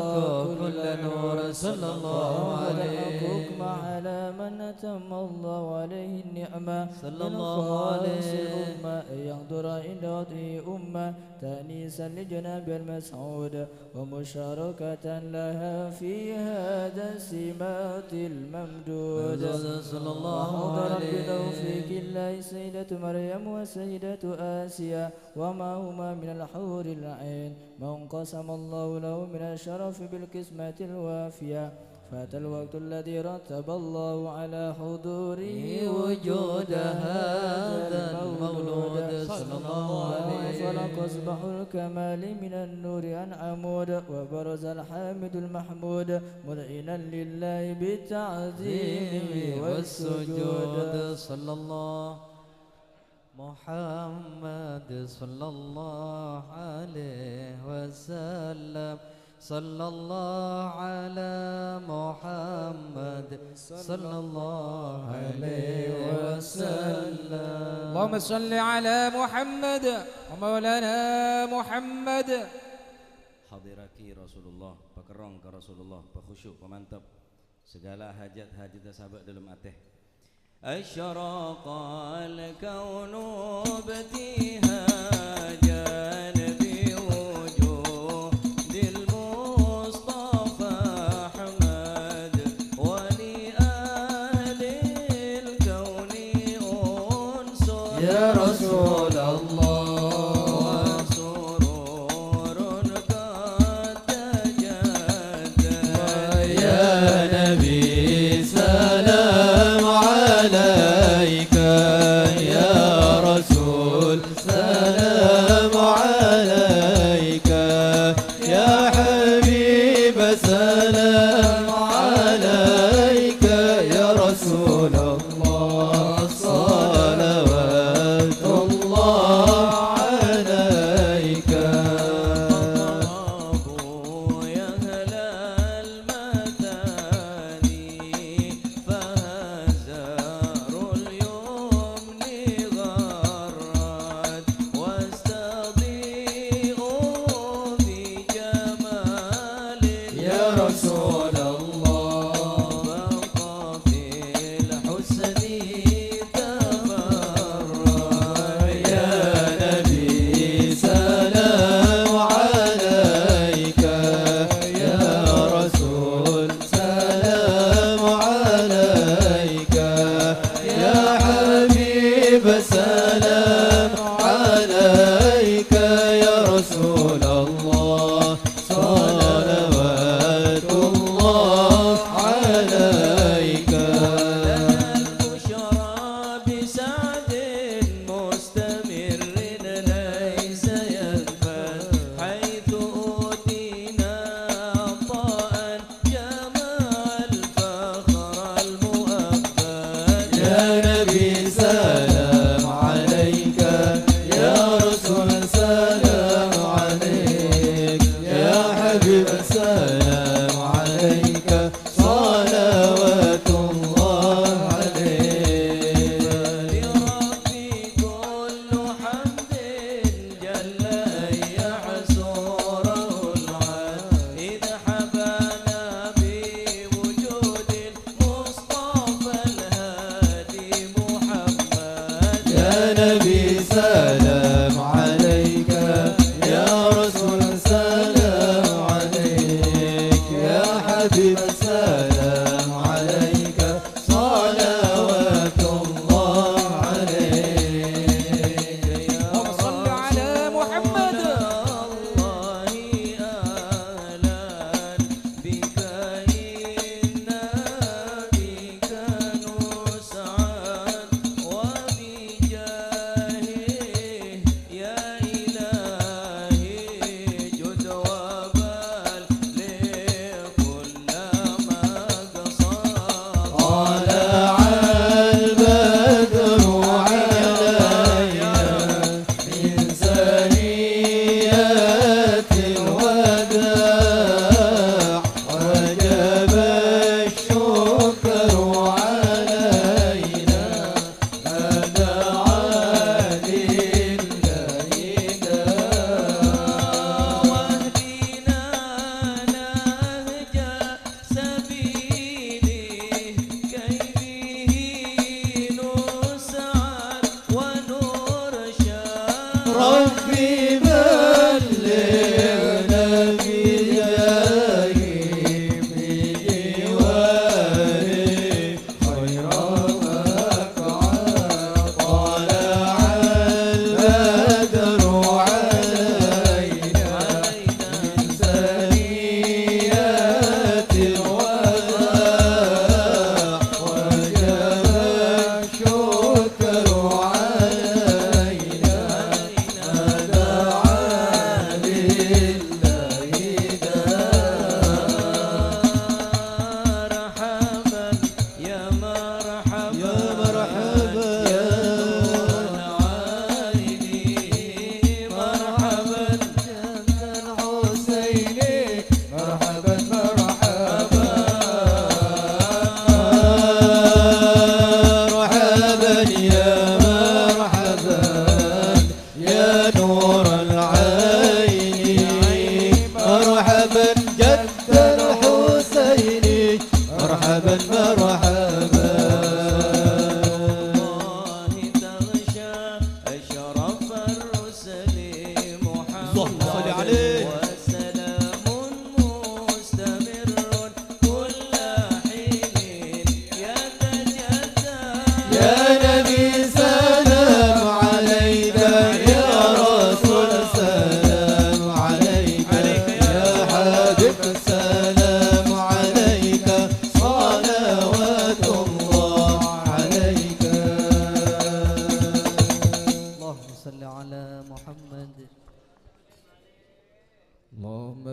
كل نور. صلى الله عليه حكم على من أتم الله عليه النعمة. صلى الله عليه الأمة يقدر عند وضعه أمة تأنيسا لجناب المسعود ومشاركة لها في هذا السمات الممدود. صلى الله عليه بتوفيق الله سيدة مريم وسيدة آسيا ومعهما من الحور العين من قسم الله له من الشرف بالقسمة الوافية. فأتى الوقت الذي رتب الله على حضوره وجود هذا المولود. صلى الله عليه فلق أصبح الكمال من النور عن عمود وبرز الحامد المحمود مذعنا لله بالتعظيم والسجود. صلى الله محمد صلى الله عليه وسلم. صلى الله على محمد صلى الله عليه وسلم. اللهم صل على محمد ومولانا محمد. Hadiraki Rasulullah, pekerong ke Rasulullah, pekhusyuk, pemantap segala hajat-hajat sahabat dalam atih. Asyraqal kaunu btihajan biwujudil Mustafa Ahmad wa li ahlil kauni unsur ya Rasulullah.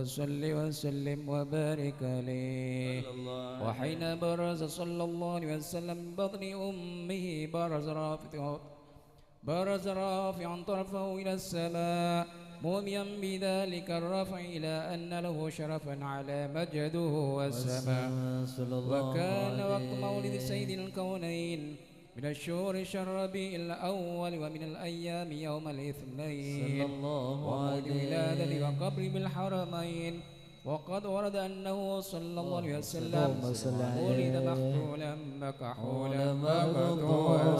صل وسلم وبارك عليه. وحين برز صلى الله عليه وسلم من بطن أمه برز رافعا طرفه إلى السماء موميا بذلك الرفع إلى أن له شرفا على مجده والسماء. وكان وقت مولد سيد الكونين من الشهور شهر ربيع الأول ومن الأيام يوم الاثنين ومولد ولادة وقبر بالحرمين. وقد ورد أنه صلى الله عليه وسلم ولد مخطولا مكحولا مبتوعا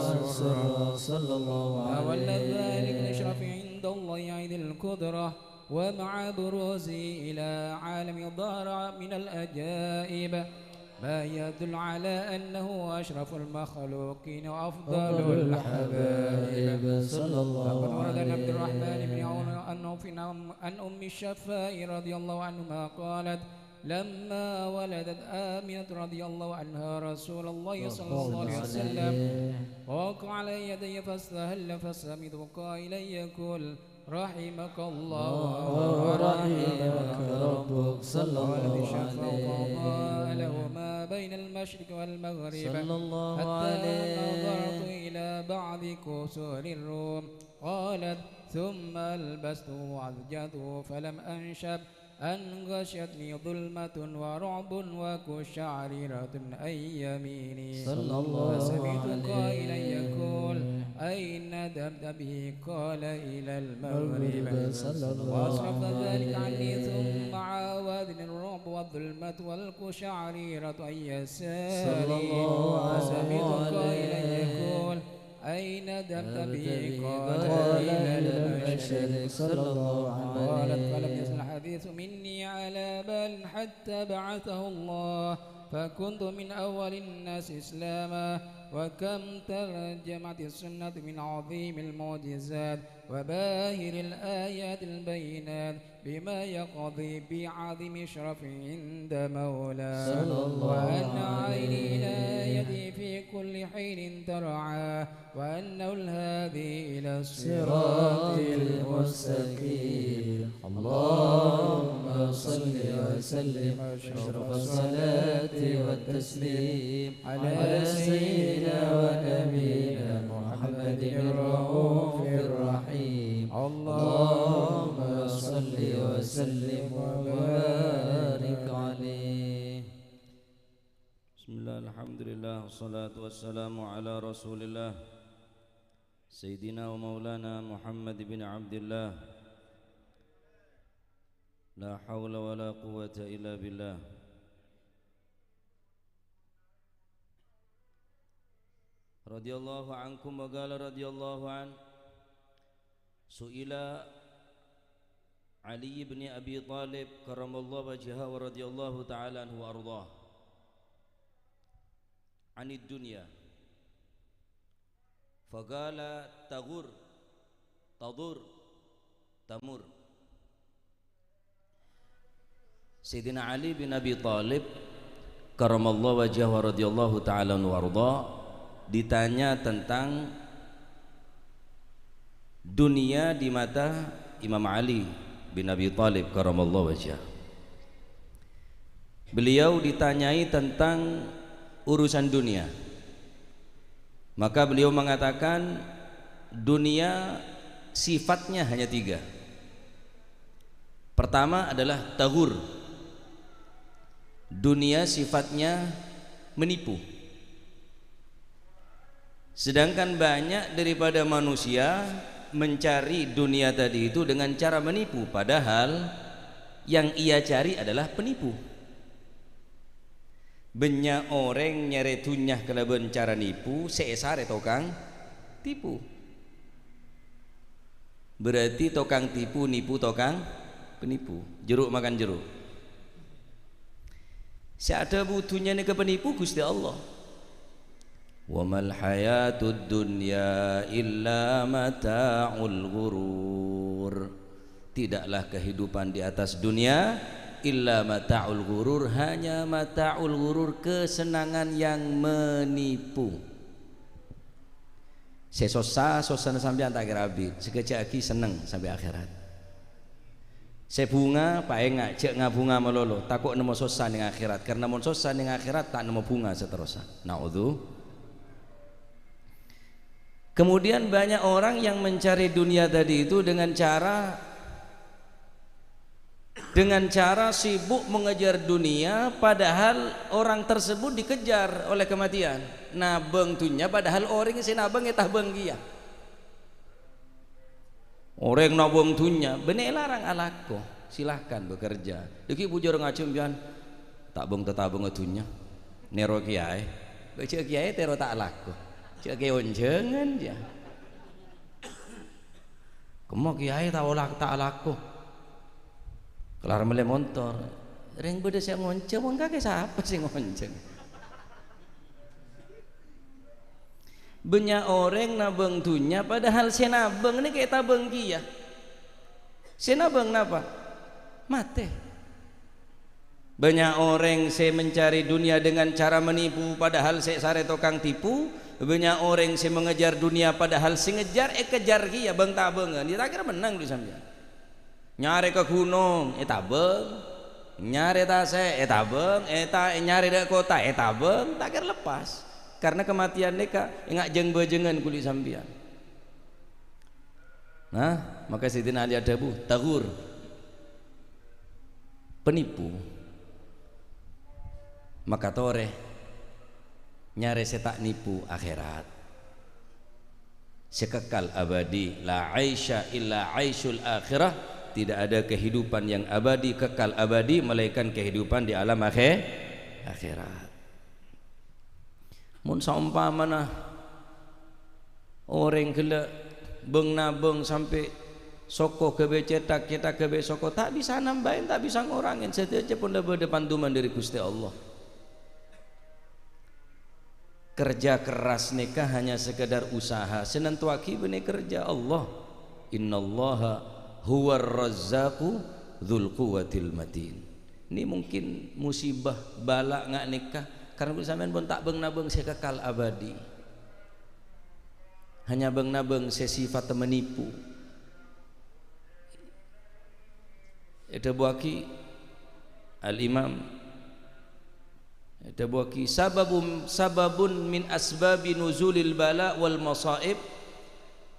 صلى الله عليه وسلم وولد ذلك الأشرف عند الله عيد القدرة. ومع بروزه إلى عالم ظهر من الأجائب ما يدل على أنه أشرف المخلوقين وأفضل الحبائب صلى الله عليه وسلم. وقد ورد عن عبد الرحمن بن عون عن أم الشفاء رضي الله عنهما قالت لما ولدت آمنة رضي الله عنها رسول الله صلى الله عليه وسلم ووقع على يدي فاستهل فسمعت قائلا يقول رحمك الله ورحمك ربك صلى الله عليه وسلم له ما بين المشرق والمغرب حتى نظرت إلى بعض كسور الروم قالت ثم ألبسته وأزجته فلم أنشب أن غشتني ظلمة ورعب وكشعريرة أي يميني فسمعت قائلا يقول أين ذهبت به قال إلى المغرب وأصرف ذلك عني ثم عاودني الرعب والظلمة والكشعريرة أن يساري فسمعت قائلا يقول أين ذهبت به قال إلى المشرق صلى الله عليه وسلم قالت فلم يزل الحديث مني على بال حتى بعثه الله فكنت من أول الناس إسلاما. وكم ترجمت السنة من عظيم المعجزات وباهر الآيات البينات بما يقضي بعظيم شرف عند مولاه وأن عيني إلى يدي في كل حين ترعى وأنه الهادي إلى الصراط المستقيم. اللهم صل وسلم أشرف الصلاة والتسليم على سيدنا ونبينا محمد الرؤوف الرحيم. اللهم صل وسلم وبارك عليه. بسم الله الحمد لله والصلاة والسلام على رسول الله سيدنا ومولانا محمد بن عبد الله لا حول ولا قوة إلا بالله. رضي الله عنكم وقال رضي الله عنه سئل علي بن أبي طالب كرم الله وجهه ورضي الله تعالى عنه وأرضاه عن الدنيا فقال تغر تضر تمر. Sayyidina Ali bin Abi Thalib karamallahu wajhahu wa radhiyallahu ta'ala anhu warda ditanya tentang dunia di mata Imam Ali bin Abi Thalib karamallahu wajhahu. Beliau ditanyai tentang urusan dunia, maka beliau mengatakan dunia sifatnya hanya tiga. Pertama adalah taghur, dunia sifatnya menipu. Sedangkan banyak daripada manusia mencari dunia tadi itu dengan cara menipu, padahal yang ia cari adalah penipu. Banyak orang nyari dunyah kelaban cara nipu, seesare tokang tipu. Berarti tokang tipu nipu tokang penipu. Jeruk makan jeruk. Siada butuhnya ni ke penipu Gusti Allah. Wa mal hayatud dunya illa mata'ul ghurur. Tidaklah kehidupan di atas dunia illa mata'ul ghurur, hanya mata'ul ghurur, kesenangan yang menipu. Sesosa sampai tak kira habis, sekejap lagi seneng sampai akhirat. Sebunga pak enggak cek ngabunga melolo, takut nemu sosa ning akhirat, karena mon sosa ning akhirat tak nemu bunga seterusnya. Naudzu. Kemudian banyak orang yang mencari dunia tadi itu dengan cara sibuk mengejar dunia, padahal orang tersebut dikejar oleh kematian. Nabeng dunia padahal orang yang nabeng etah benggia. Orang nabeng dunia bener larang alako, silahkan bekerja. Deki bujur ngacung pian tak beng tetabeng dunia. Nero kiai, baca kiai tero tak alako. Cek kiai onjengan dia. Kemo kiai tak alako. Kelar mele motor, ring beda saya ngonceng, mon kakek siapa sih ngonceng? Banyak orang nabeng dunia, padahal saya nabeng ini kayak tabeng kia. Saya nabeng napa? Mate. Banyak orang saya mencari dunia dengan cara menipu, padahal saya sare tokang tipu. Banyak orang saya mengejar dunia, padahal saya ngejar kejar kia bang tabengan. Dia tak kira menang di sambil. Nyari ke gunung, etabeng, nyari tase, etabeng, nyari ke kota, etabeng, tak kira lepas, karena kematian mereka ingat jeng bejengan kulit sambian. Nah, maka Sayyidina Ali Adabu, tagur, penipu, maka tore, nyari setak nipu akhirat, sekekal abadi, la aisha illa aisyul akhirah. Tidak ada kehidupan yang abadi, kekal abadi, melainkan kehidupan di alam akhirat. Mun saumpamana orang gila beng nabeng sampai soko kebe cetak kebe soko, tak bisa nambahin, tak bisa ngurangin, setiap pun dah berdepan tuman dari Gusti Allah. Kerja keras nikah hanya sekedar usaha, senantuaki benih kerja Allah. Innallaha huwar razzaqu dzul quwwatil matin. Ini mungkin musibah bala ngak nikah karena sampean pun tak beng nabeng saya kekal abadi. Hanya beng nabeng saya sifat menipu. Itu buaki al-Imam itu buaki sababun min asbabi nuzulil bala wal masaib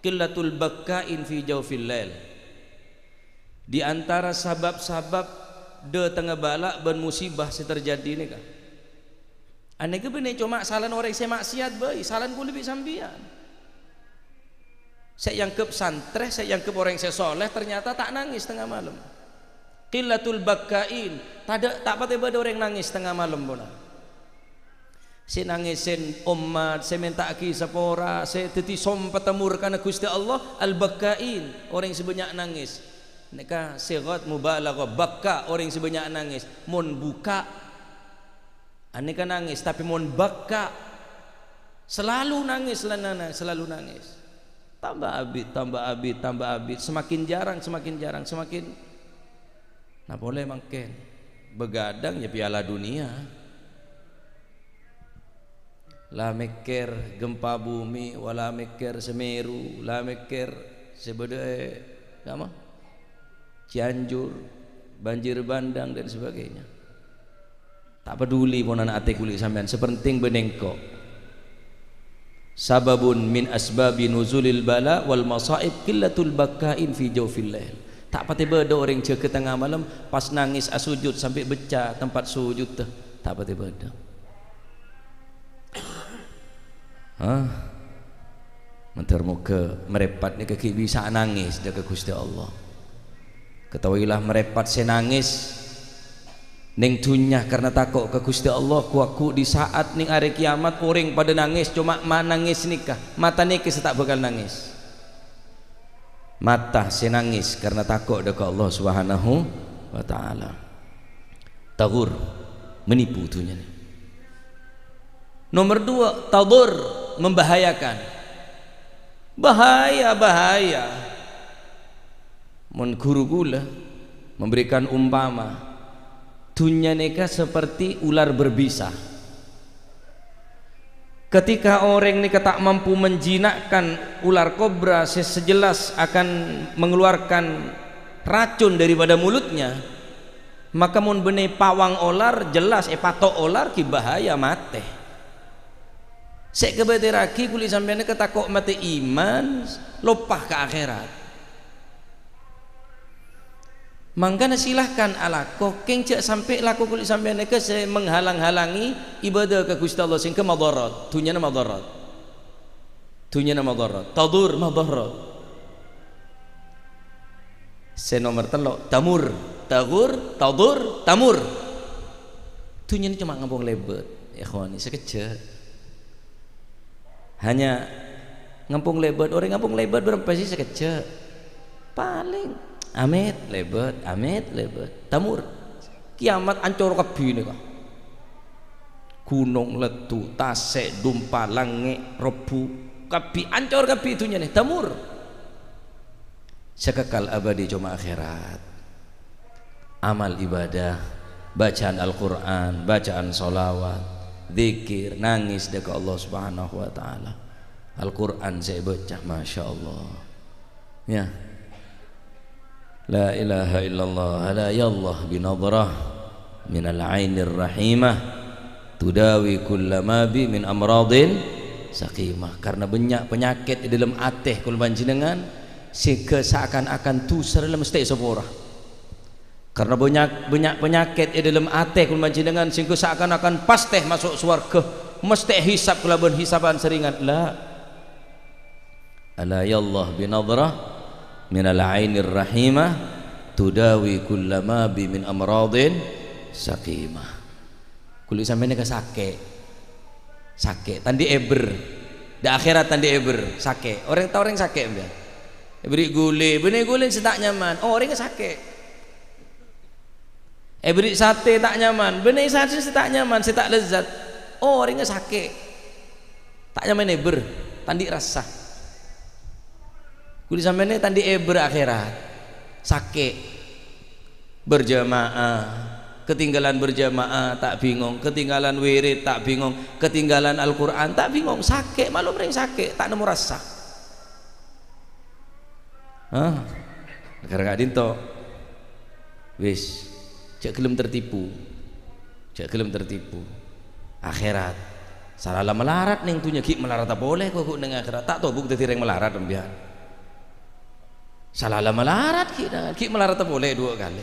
qillatul bakka'in fi jawfil lail. Di antara sabab-sabab de tengah balak ben musibah terjadi ni kan. Ane ke benih cuma salan orang saya maksiat bayi, salan ku lebih sambian. Saya yang kep santre, saya yang kep orang saya soleh, ternyata tak nangis tengah malam. Qillatul bakka'in, tak patah ada orang nangis tengah malam pun. Saya nangisin umat, saya minta aki sepora, saya teti sompat temur karena Gusti Allah al-bakka'in, orang sebanyak nangis. Neka sigat mubalaghah, bakka orang sebanyak nangis. Mon buka aneka nangis, tapi mon bakka selalu nangis, selalu nangis. Tambah abid, semakin jarang, semakin. Nah boleh makin begadang ya piala dunia. La mikir gempa bumi, wala mikir Semeru, la mikir sebede apa? Cianjur, banjir bandang dan sebagainya. Tak peduli pun anak ate kulit sampean, sepenting benengko. Sababun min asbabi nuzulil bala wal masaib qillatul bakka'in fi jawfil lail. Tak pati beda orang cek ke tengah malam pas nangis asujud sampai becah tempat sujud tu. Tak pati beda. Mentar muka merepat ni kaki bisa nangis dekat Gusti Allah. Ketahuilah merepat saya nangis ning dunyah karena takut ke Gusti Allah kuaku di saat ning hari kiamat orang pada nangis cuma nangis nikah mata nikah tak bakal nangis mata si nangis karena takut dekat Allah Subhanahu wa taala. Taghur menipu dunia. Nomor 2 tadur membahayakan. Bahaya mun guru gula memberikan umpama dunia neka seperti ular berbisa. Ketika orang ini tak mampu menjinakkan ular kobra sejelas akan mengeluarkan racun daripada mulutnya, maka mun benih pawang olar jelas patok olar ki bahaya mate. Sek kebeteraki kulit sampeyan ketakok mati iman lopah ke akhirat. Mangkana silahkan alako kengcek sampai laku kulit sampeyan ke menghalang-halangi ibadah ke Gusti Allah sing ke madarat, dunyana madarat. Dunyana madarat, tadur madarat. Nomor 3 tamur, tagur, tadur, tamur. Dunyana cuma ngambung lebet, ikhwani sekejap. Hanya ngampung lebet, orang ngampung lebet berapa sih sekejap? Paling amit lebet tamur kiamat ancur kabeh nika gunung letu tasik dumpa lange rebu kabeh ancur kabeh dunyane tamur sekekal abadi cuma akhirat. Amal ibadah, bacaan Al-Qur'an, bacaan sholawat, zikir, nangis dekat Allah Subhanahu wa taala. Al-Qur'an saya baca Masya Allah ya. La ilaha illallah la yallah binadrah minal ainir rahimah tudawi kullama bi min amradin saqimah. Karena banyak penyakit di dalam ateh kul panjenengan sehingga seakan-akan tusar dalam mesti sepura. Karena banyak penyakit di dalam ateh kul panjenengan sehingga seakan-akan pasteh masuk surga mesti hisab kelaban hisaban seringan. La ala yallah binadrah minal ainir rahimah tudawi kullama bi min amradin saqimah. Kulit sampai neka sake tandi eber di akhirat tandi eber sake. Orang tahu orang sake mbak beri gule benih gule tak nyaman orang sake. Beri sate tak nyaman benih sate tak nyaman tak lezat orang sake tak nyaman eber tandi rasa. Kulit sampai ini tadi berakhirat sakit berjamaah, ketinggalan berjamaah tak bingung, ketinggalan wirid tak bingung, ketinggalan Al-Quran tak bingung, sakit malu ring sakit tak nemu rasa. Karena dinto wis cek gelem tertipu akhirat salah melarat ning tunya ki melarat tak boleh kok ning akhirat tak tahu bukti tireng melarat mbiar. Salah melarat ki melarat boleh 2 kali.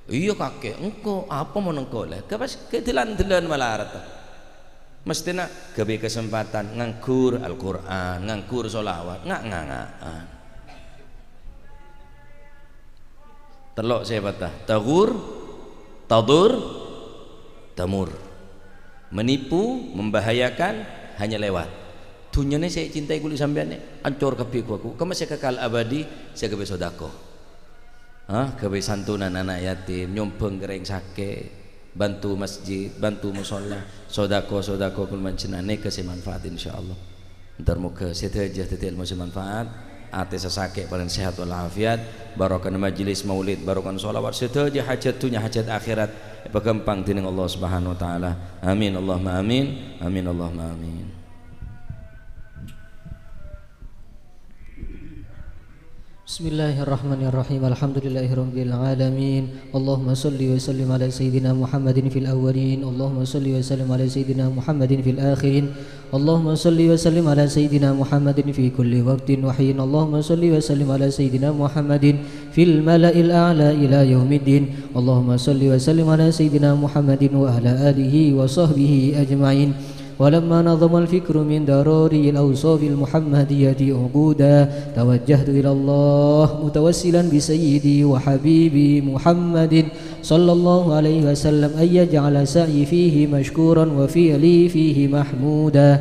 Iya kakek engkau apa mau engkau lah ketilan-tilan melarat mestinya gawe kesempatan nganggur Al-Quran nganggur sholawat ngak-ngakan telok saya patah tagur tadur tamur menipu membahayakan hanya lewat dunyane saya cintai kulit sampeyan ancur kabeh aku kamu saya kekal abadi saya gawe sedekah gawe santunan anak yatim nyombong gereng sake bantu masjid bantu mushola sedekah kul mancenane kesemanfaat insyaallah entar muga sedaja dadi ilmu semanfaat ate sesake paling sehat walafiat barokah majelis maulid barokah sholawat sedaja hajat dunya hajat akhirat pagampang dening Allah Subhanahu wa taala amin Allahumma amin amin Allahumma amin. Bismillahirrahmanirrahim. Alhamdulillahirabbil alamin. Allahumma shalli wa sallim ala sayyidina Muhammadin fil awwalin. Allahumma shalli wa sallim ala sayyidina Muhammadin fil akhirin. Allahumma shalli wa sallim ala sayyidina Muhammadin fi kulli waqtin wa hin. Allahumma shalli wa sallim ala sayyidina Muhammadin fil mala'il a'la ila yaumiddin. Allahumma shalli wa sallim ala sayyidina Muhammadin wa ala alihi wa sahbihi ajma'in. ولما نظم الفكر من ضروري الأوصاف المحمدية عقودا توجهت إلى الله متوسلا بسيدي وحبيبي محمد صلى الله عليه وسلم أن يجعل سعي فيه مشكورا وفعلي فيه محمودا،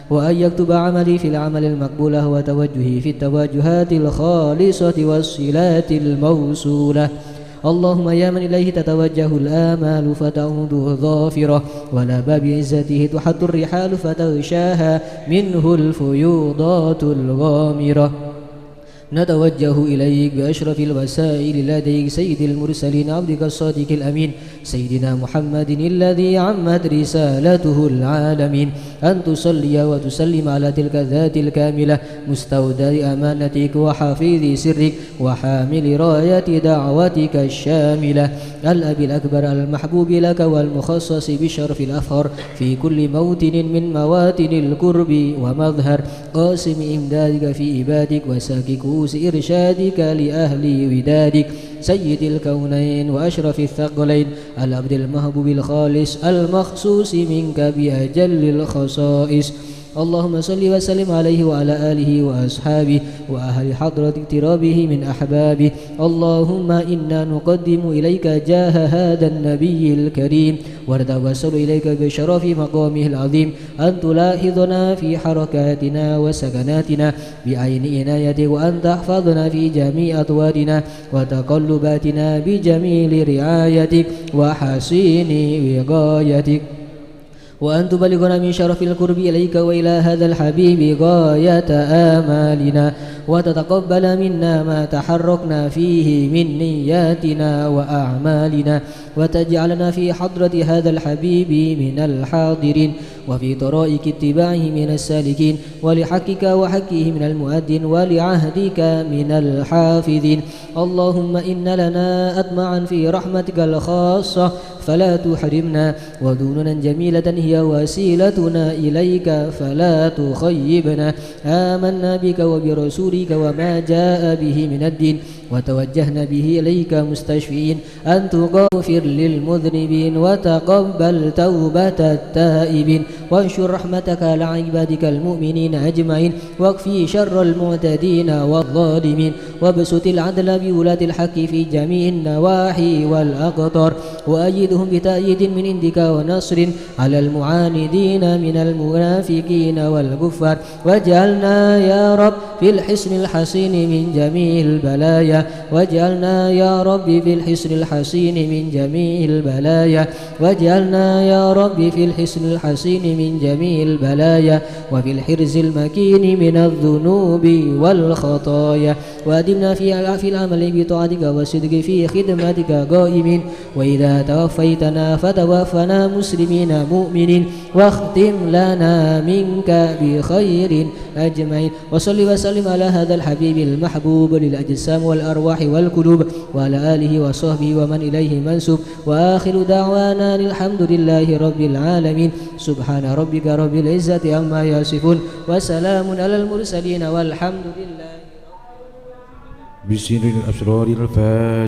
وأن يكتب عملي في العمل المقبولة وتوجهي في التوجهات الخالصة والصلات الموصولة. اللهم يا من إليه تتوجه الآمال فتعود ظافرة، ولا باب عزته تحط الرحال فتغشاها منه الفيوضات الغامرة. نتوجه إليك بأشرف الوسائل لديك سيد المرسلين عبدك الصادق الأمين سيدنا محمد الذي عمت رسالته العالمين، أن تصلي وتسلم على تلك الذات الكاملة مستودع أمانتك وحافظ سرك وحامل راية دعوتك الشاملة، الأب الأكبر المحبوب لك والمخصص بشرف الأفخر في كل موطن من مواطن القرب ومظهر، قاسم إمدادك في عبادك وساكك إرشادك لأهل ودادك، سيد الكونين وأشرف الثقلين، العبد المحبوب الخالص المخصوص منك بأجل الخصائص. اللهم صل وسلم عليه وعلى آله وأصحابه وأهل حضرة اقترابه من أحبابه. اللهم إنا نقدم إليك جاه هذا النبي الكريم ونتوسل إليك بشرف مقامه العظيم أن تلاحظنا في حركاتنا وسكناتنا بعين عنايتك، وأن تحفظنا في جميع أطوارنا وتقلباتنا بجميل رعايتك وحسين وقايتك، وأن تبلغنا من شرف القرب إليك وإلى هذا الحبيب غاية آمالنا، وتتقبل منا ما تحركنا فيه من نياتنا وأعمالنا، وتجعلنا في حضرة هذا الحبيب من الحاضرين، وفي طرائق اتباعه من السالكين، ولحقك وحقه من المؤدين، ولعهدك من الحافظين. اللهم إن لنا أطمعا في رحمتك الخاصة فلا تحرمنا، ودوننا جميلة هي وسيلتنا إليك فلا تخيبنا. آمنا بك وبرسولك وما جاء به من الدين، وتوجهنا به إليك مستشفين أن تغفر للمذنبين وتقبل توبة التائبين، وانشر رحمتك على عبادك المؤمنين أجمعين، واكفي شر المعتدين والظالمين، وابسط العدل بولاة الحق في جميع النواحي والأقطار، وأيدهم بتأييد من عندك ونصر على المعاندين من المنافقين والكفار، واجعلنا يا رب في الحصن الحصين من جميع البلايا، واجعلنا يا رب في الحصن الحصين من جميع البلايا، واجعلنا يا رب في الحصن الحصين من جميع البلايا، وفي الحرز المكين من الذنوب والخطايا، وأدمنا في العمل بطاعتك والصدق في خدمتك قائمين، وإذا توفيتنا فتوفنا مسلمين مؤمنين، واختم لنا منك بخير أجمعين. وصل وسلم على هذا الحبيب المحبوب للأجسام والأرواح والقلوب، وعلى آله وصحبه ومن إليه منسوب، وآخر دعوانا الحمد لله رب العالمين. سبحان ربك رب العزة عما يصفون، وسلام على المرسلين والحمد لله. بسر الأسرار الفاتحة.